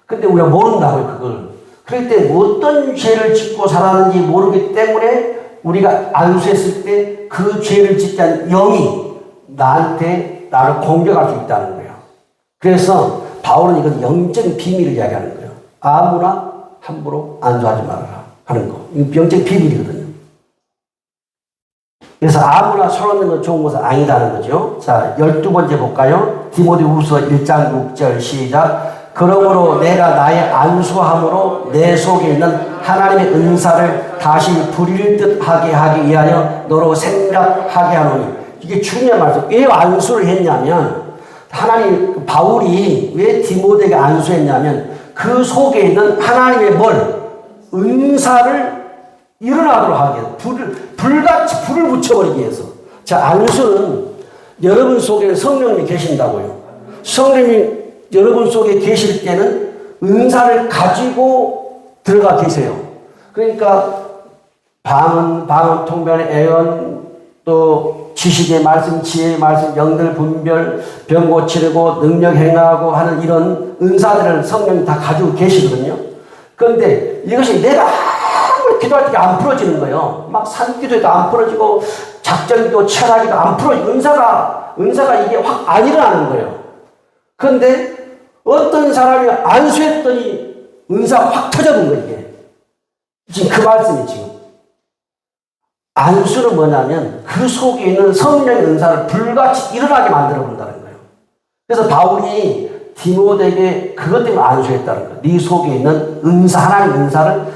근데 우리가 모른다고요, 그걸. 그럴 때 어떤 죄를 짓고 살았는지 모르기 때문에 우리가 안수했을 때 그 죄를 짓지 않은 영이 나를 공격할 수 있다는 거예요. 그래서 바울은 이건 영적인 비밀을 이야기하는 거예요. 아무나 함부로 안수하지 말아라 하는 거. 이거 영적인 비밀이거든요. 그래서 아무나 손 얹는 건 좋은 것은 아니다는 거죠. 자, 12번째 볼까요? 디모데후서 1장 6절 시작. 그러므로 내가 나의 안수함으로 내 속에 있는 하나님의 은사를 다시 부릴 듯하게 하기 위하여 너로 생각하게 하노니. 이게 중요한 말이죠. 왜 안수를 했냐면 바울이 왜 디모데에게 안수했냐면 그 속에 있는 하나님의 은사를 일어나도록 하기 위해서 불같이 불을 붙여버리기 위해서. 자, 안수는 여러분 속에 성령님이 계신다고요. 성령님이 여러분 속에 계실 때는 은사를 가지고 들어가 계세요. 그러니까 방언, 통변, 애언, 또 지식의 말씀, 지혜의 말씀, 영들 분별, 병 고치려고 능력 행하고 하는 이런 은사들을 성령이 다 가지고 계시거든요. 그런데 이것이 내가 아무리 기도할 때 안 풀어지는 거예요. 막 산기도에도 안 풀어지고 작전기도, 철학기도 안 풀어지고 은사가 이게 확 안 일어나는 거예요. 그런데 어떤 사람이 안수했더니 은사가 확 터져본 거예요, 이게. 지금 그 말씀이 지금. 안수는 뭐냐면 그 속에 있는 성령의 은사를 불같이 일어나게 만들어 본다는 거예요. 그래서 바울이 디모데에게 그것 때문에 안수했다는 거예요. 네 속에 있는 은사, 하나님의 은사를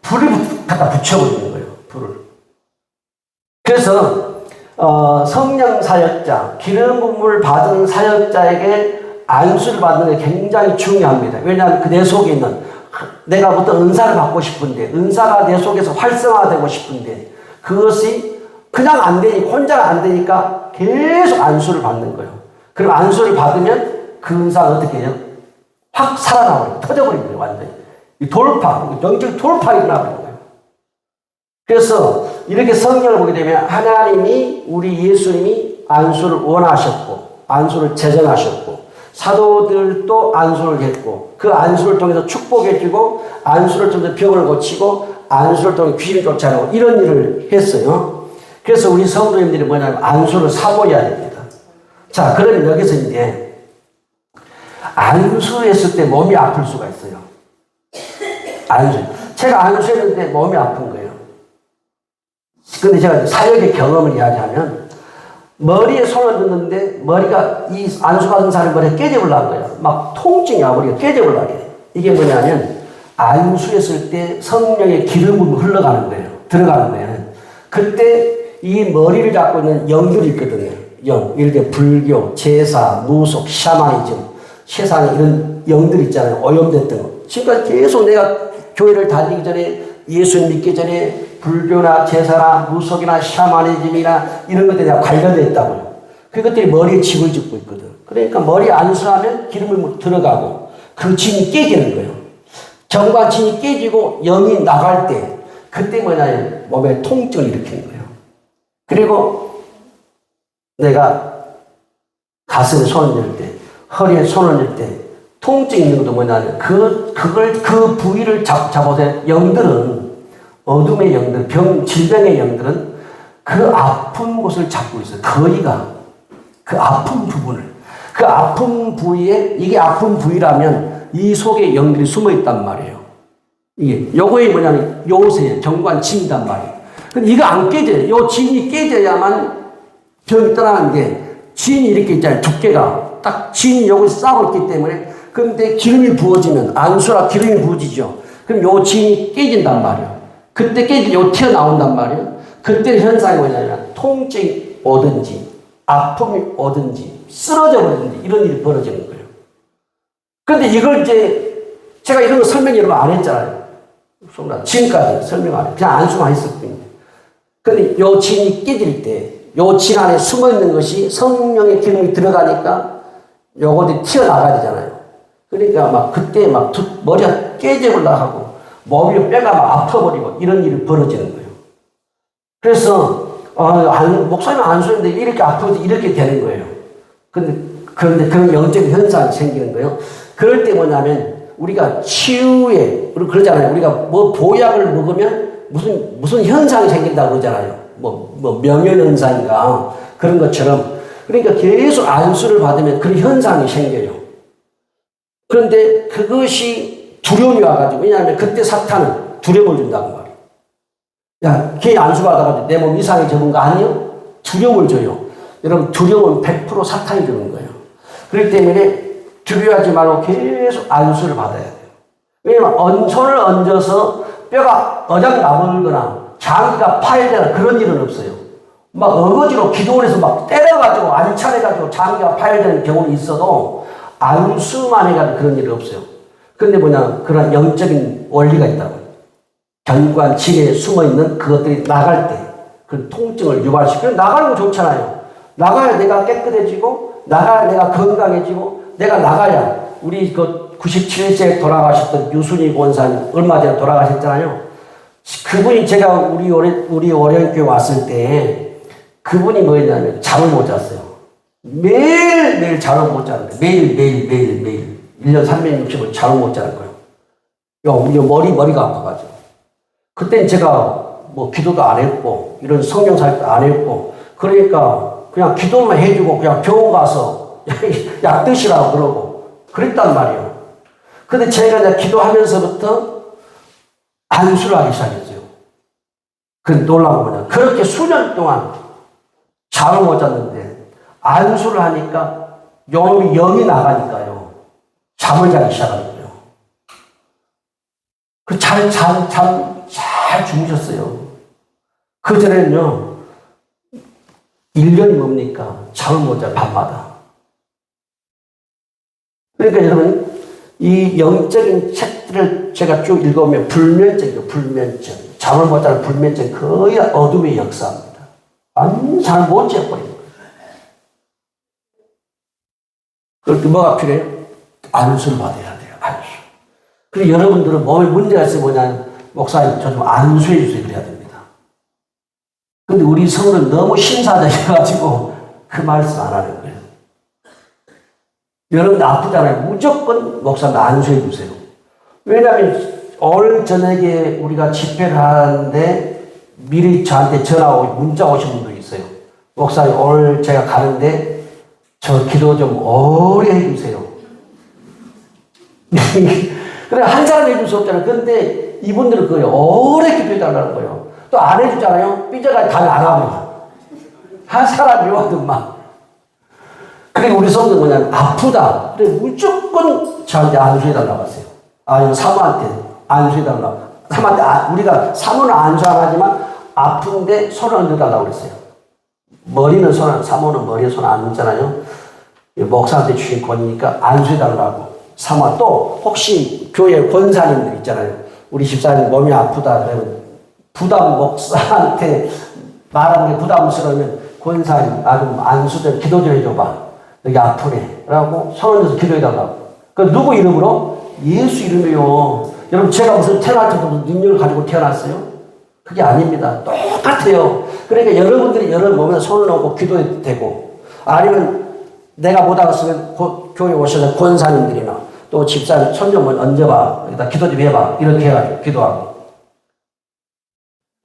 불을 갖다 붙여버리는 거예요, 불을. 그래서 성령 사역자, 기름 부음을 받은 사역자에게 안수를 받는 게 굉장히 중요합니다. 왜냐하면 그 내 속에 있는 내가 어떤 은사를 받고 싶은데 은사가 내 속에서 활성화되고 싶은데 그것이 그냥 안 되니까 혼자가 안 되니까 계속 안수를 받는 거예요. 그럼 안수를 받으면 그 은사가 어떻게 해요? 확 살아나버려요. 터져버리는 거예요. 완전히. 영적 돌파가 일어나버리는 거예요. 그래서 이렇게 성경을 보게 되면 하나님이 우리 예수님이 안수를 원하셨고 안수를 제정하셨고 사도들도 안수를 했고 그 안수를 통해서 축복해주고 안수를 통해서 병을 고치고 안수를 통해 귀신을 쫓아내고 이런 일을 했어요. 그래서 우리 성도님들이 뭐냐면 안수를 사모해야 됩니다. 자, 그러면 여기서 이제 안수했을 때 몸이 아플 수가 있어요. 제가 안수했는데 몸이 아픈 거예요. 근데 제가 사역의 경험을 이야기하면 머리에 손을 넣는데 머리가 이 안수받은 사람 머리에 깨져버리는 거예요. 막 통증이 머리가 깨져버리게. 이게 뭐냐면 안수했을 때 성령의 기름이 흘러가는 거예요. 들어가는 거예요. 그때 이 머리를 잡고 있는 영들이 있거든요. 예를 들어 불교, 제사, 무속, 샤머니즘, 세상에 이런 영들이 있잖아요. 오염됐던 거. 지금까지 계속 내가 교회를 다니기 전에 예수 믿기 전에 불교나 제사나 무속이나 샤머니즘이나 이런 것들이 다 관련되어 있다고요. 그것들이 머리에 집을 짓고 있거든. 그러니까 머리 안수하면 기름이 들어가고 그 짐이 깨지는 거예요. 정관진이 깨지고 영이 나갈 때 그때 뭐냐면 몸에 통증을 일으키는 거예요. 그리고 내가 가슴에 손을 넣을 때, 허리에 손을 넣을 때 통증이 있는 것도 뭐냐면 그 부위를 잡아서 영들은 어둠의 영들, 질병의 영들은 그 아픈 곳을 잡고 있어요. 거리가 그 아픈 부분을. 그 아픈 부위에 이게 아픈 부위라면 이 속에 영들이 숨어 있단 말이에요. 이게 요거에 뭐냐면 요새 정관진이단 말이에요. 근데 이거 안 깨져요. 요 진이 깨져야만 병이 떠나는 게 진이 이렇게 있잖아요. 두께가 딱 진이 여기 싸고 있기 때문에 근데 기름이 부어지면 안수라 기름이 부어지죠. 그럼 요 진이 깨진단 말이에요. 그때 깨지고 튀어나온단 말이에요. 그때 현상이 뭐냐면 통증이 오든지 아픔이 오든지 쓰러져 버리든지 이런 일이 벌어지는 거예요. 그런데 이걸 이제 제가 이런 거 설명 여러분 안 했잖아요. 지금까지 설명 안 했어요. 그냥 안수만 했을 뿐인데. 근데 요 진이 깨질 때 요 진 안에 숨어 있는 것이 성령의 기름이 들어가니까 요것이 튀어나가야 되잖아요. 그러니까 막 그때 막 머리가 깨져버려 하고 몸이 뼈가 막 아파버리고 이런 일이 벌어지는 거예요. 그래서 목사님 안수했는데 이렇게 아프고 이렇게 되는 거예요. 그런데 그런 영적인 현상이 생기는 거예요. 그럴 때 뭐냐면 우리가 치유에 그러잖아요. 우리가 뭐 보약을 먹으면 무슨 현상이 생긴다고 그러잖아요. 뭐 명현현상인가 그런 것처럼 그러니까 계속 안수를 받으면 그런 현상이 생겨요. 그런데 그것이 두려움이 와가지고 왜냐하면 그때 사탄은 두려움을 준다고 말이에요. 야, 걔 안수 받아가지고 내 몸 이상해져본 거 아니요? 두려움을 줘요. 여러분 두려움은 100% 사탄이 주는 거예요. 그렇기 때문에 두려워하지 말고 계속 안수를 받아야 돼요. 왜냐면 손을 얹어서 뼈가 어장 나물거나 장기가 파열되거나 그런 일은 없어요. 막 어거지로 기도원에서 막 때려가지고 안찰해가지고 장기가 파열되는 경우는 있어도 안수만 해가지고 그런 일은 없어요. 그런데 그런 영적인 원리가 있다고. 견관, 진에 숨어있는 그것들이 나갈 때 그 통증을 유발시키고 나가는 거 좋잖아요. 나가야 내가 깨끗해지고 나가야 내가 건강해지고 내가 나가야 우리 그 97세에 돌아가셨던 유순희 권사님 얼마 전에 돌아가셨잖아요. 그분이 제가 우리 오련교회 왔을 때 그분이 뭐였냐면 잠을 못 잤어요. 매일 잠을 못 자는 거예요. 매일 1년 365일 잠을 못 자는 거예요. 우리 머리가 아파가지고. 그땐 제가 뭐 기도도 안 했고 이런 성경 사역도 안 했고 그러니까 그냥 기도만 해주고 그냥 병원 가서 약 드시라고 그러고 그랬단 말이에요. 근데 제가 이제 기도하면서부터 안수를 하기 시작했어요. 그 놀라운 거냐. 그렇게 수년 동안 잠을 못 잤는데 안수를 하니까 영이 나가니까요. 잠을 자기 시작하는 거예요. 잘 주무셨어요. 그전에는요, 1년이 뭡니까? 잠을 못 자요, 밤마다. 그러니까 여러분, 이 영적인 책들을 제가 쭉 읽어보면 불면증이에요, 불면증. 잠을 못 자는 불면증, 거의 어둠의 역사입니다. 완전 잠을 못 재버리는 거예요. 그럴 때 뭐가 필요해요? 안수를 받아야 돼요, 안수. 그리고 여러분들은 몸에 문제가 있으면 뭐냐면, 목사님, 저 좀 안수해 주세요, 그래야 됩니다. 근데 우리 성은 너무 신사적이어가지고 그 말씀 안 하는 거예요. 여러분들 아프잖아요. 무조건 목사님 안수해 주세요. 왜냐하면 오늘 저녁에 우리가 집회를 하는데 미리 저한테 문자 오신 분도 있어요. 목사님 오늘 제가 가는데 저 기도 좀 오래 해주세요. 그래 한 사람 해줄 수 없잖아요. 그런데 이분들은 그거예요. 오래 기도해달라는 거예요. 또 안 해주잖아요. 삐져가지고 다들 안 하고. 한 사람이 와도 막. 그리고 우리 성도 뭐냐면 아프다. 그래 무조건 저한테 안수해달라고 하세요. 사모한테 안수해달라고. 우리가 사모는 안수 안 하지만 아픈데 손을 얹어달라고 그랬어요. 사모는 머리에 손 안 얹잖아요. 목사한테 주신 권이니까 안수해달라고. 사모 또 혹시 교회 권사님들 있잖아요. 우리 집사님 몸이 아프다 그러면 목사한테 말하는 게 부담스러우면 권사님 좀 안수 좀 기도 좀 해줘봐. 여기 아프네 라고 손 얹어서 기도해달라고. 그 누구 이름으로? 예수 이름이요. 여러분, 제가 무슨 태어날 때도 무슨 능력을 가지고 태어났어요? 그게 아닙니다. 똑같아요. 그러니까 여러분들이 여러분 몸에 손을 놓고 기도해도 되고, 아니면 내가 못 알았으면 교회 오셔서 권사님들이나 또 집사님 손 좀 얹어봐. 여기다 기도 좀 해봐. 이렇게 해가지고 기도하고.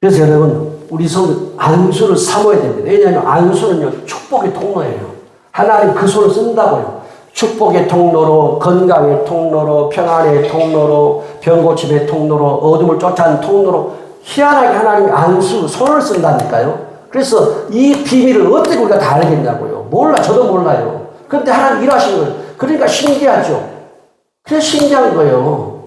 그래서 여러분, 우리 손 안수를 사모해야 됩니다. 왜냐하면 안수는요, 축복의 통로예요. 하나님 그 손을 쓴다고요. 축복의 통로로, 건강의 통로로, 평안의 통로로, 병고침의 통로로, 어둠을 쫓아내는 통로로, 희한하게 하나님이 안수, 손을 쓴다니까요. 그래서 이 비밀을 어떻게 우리가 다 알겠냐고요. 몰라, 저도 몰라요. 그런데 하나님 일하시는 거예요. 그러니까 신기하죠. 그래서 신기한 거예요.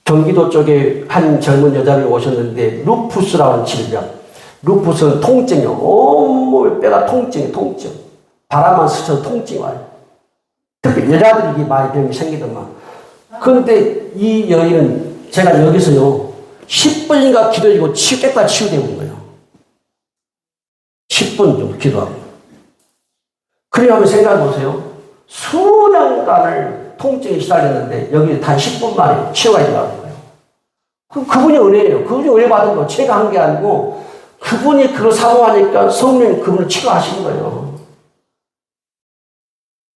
경기도 쪽에 한 젊은 여자분이 오셨는데 루푸스라는 질병. 루푸스는 통증이요. 온몸 뼈가 통증. 바람만 스쳐도 통증이 와요. 특히 여자들이 이게 많이 병이 생기더만. 그런데 이 여인은 제가 여기서요 10분인가 기도해주고 깨끗이 치유되는 거예요. 10분 정도 기도하고. 그래 한번 생각해 보세요. 수년간을 통증에 시달렸는데 여기 단 10분 만에 치유가 일어나는 거예요. 그분이 은혜예요. 그분이 은혜 받은 거 제가 한 게 아니고 그분이 그걸 사모하니까 성령이 그분을 치유하시는 거예요.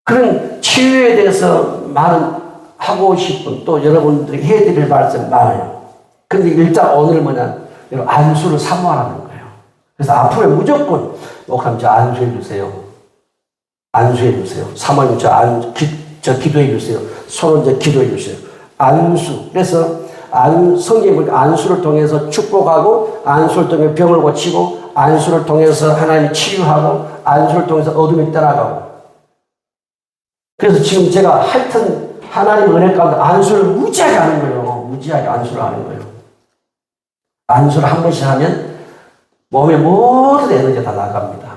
그런 치유에 대해서 많은 하고 싶은 또 여러분들이 해드릴 말씀 많아요. 근데 일단 오늘 뭐냐, 여러분 안수를 사모하라는 거예요. 그래서 앞으로 무조건 목사님 저 안수해 주세요. 안수해 주세요. 사모님 저 기도해 주세요. 손은 저 기도해 주세요. 안수. 그래서 성경에 보니까 안수를 통해서 축복하고, 안수를 통해 병을 고치고, 안수를 통해서 하나님이 치유하고, 안수를 통해서 어둠이 떠나가고. 그래서 지금 제가 하여튼 하나님 은혜 가운데 안수를 무지하게 하는 거예요. 무지하게 안수를 하는 거예요. 안수를 한 번씩 하면 몸의 모든 에너지가 다 나갑니다.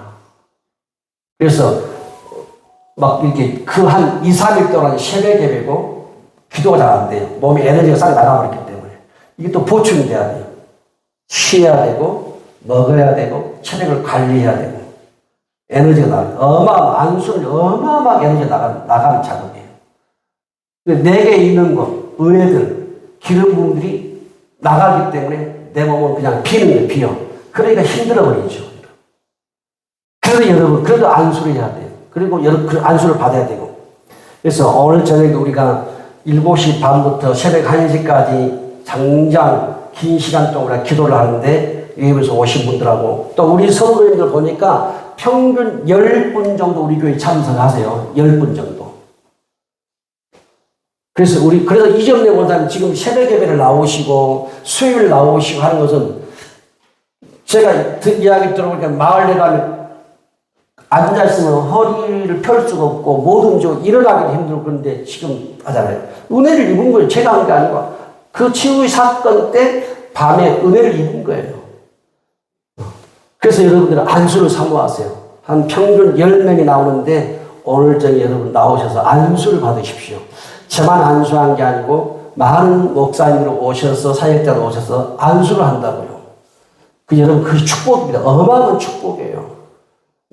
그래서 막 이렇게 그 한 2, 3일 동안 새벽 예배고 기도가 잘 안 돼요. 몸에 에너지가 싹 나가버렸기 때문에. 이게 또 보충이 돼야 돼요. 쉬어야 되고, 먹어야 되고, 체력을 관리해야 되고. 에너지가 나가요. 안수는 어마어마하게 에너지가 나가는 작업이에요. 내게 있는 것, 은혜들, 기름 부분들이 나가기 때문에 내 몸은 그냥 비는 거예요, 비어. 그러니까 힘들어 버리죠. 그래서 여러분, 그래도 안수를 해야 돼요. 그리고 그 안수를 받아야 되고. 그래서 오늘 저녁에 우리가 7시 반부터 새벽 1시까지 장장 긴 시간 동안 기도를 하는데, 여기서 오신 분들하고, 또 우리 성도님들 보니까 평균 10분 정도 우리 교회 참석하세요. 10분 정도. 그래서 이정래 원장님 지금 새벽 예배를 나오시고, 수요일 나오시고 하는 것은 제가 이야기 들어보니까 마을에 가면 앉아있으면 허리를 펼 수가 없고, 모든 쪽 일어나기도 힘들고 그런데 지금 하잖아요. 은혜를 입은 거예요. 제가 한 게 아니고. 그 치유의 사건 때 밤에 은혜를 입은 거예요. 그래서 여러분들은 안수를 사모하세요. 한 평균 10명이 나오는데 오늘 저녁에 여러분 나오셔서 안수를 받으십시오. 저만 안수한 게 아니고 많은 목사님들 오셔서 사역자들 오셔서 안수를 한다고요. 여러분 그 축복입니다. 어마어마한 축복이에요.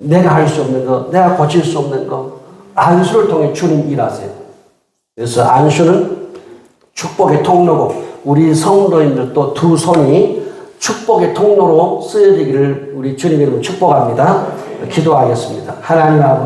내가 할 수 없는 거, 내가 고칠 수 없는 거, 안수를 통해 주님 일하세요. 그래서 안수는 축복의 통로고 우리 성도님들 또 두 손이 축복의 통로로 쓰여지기를 우리 주님 이름으로 축복합니다. 기도하겠습니다. 하나님 아버지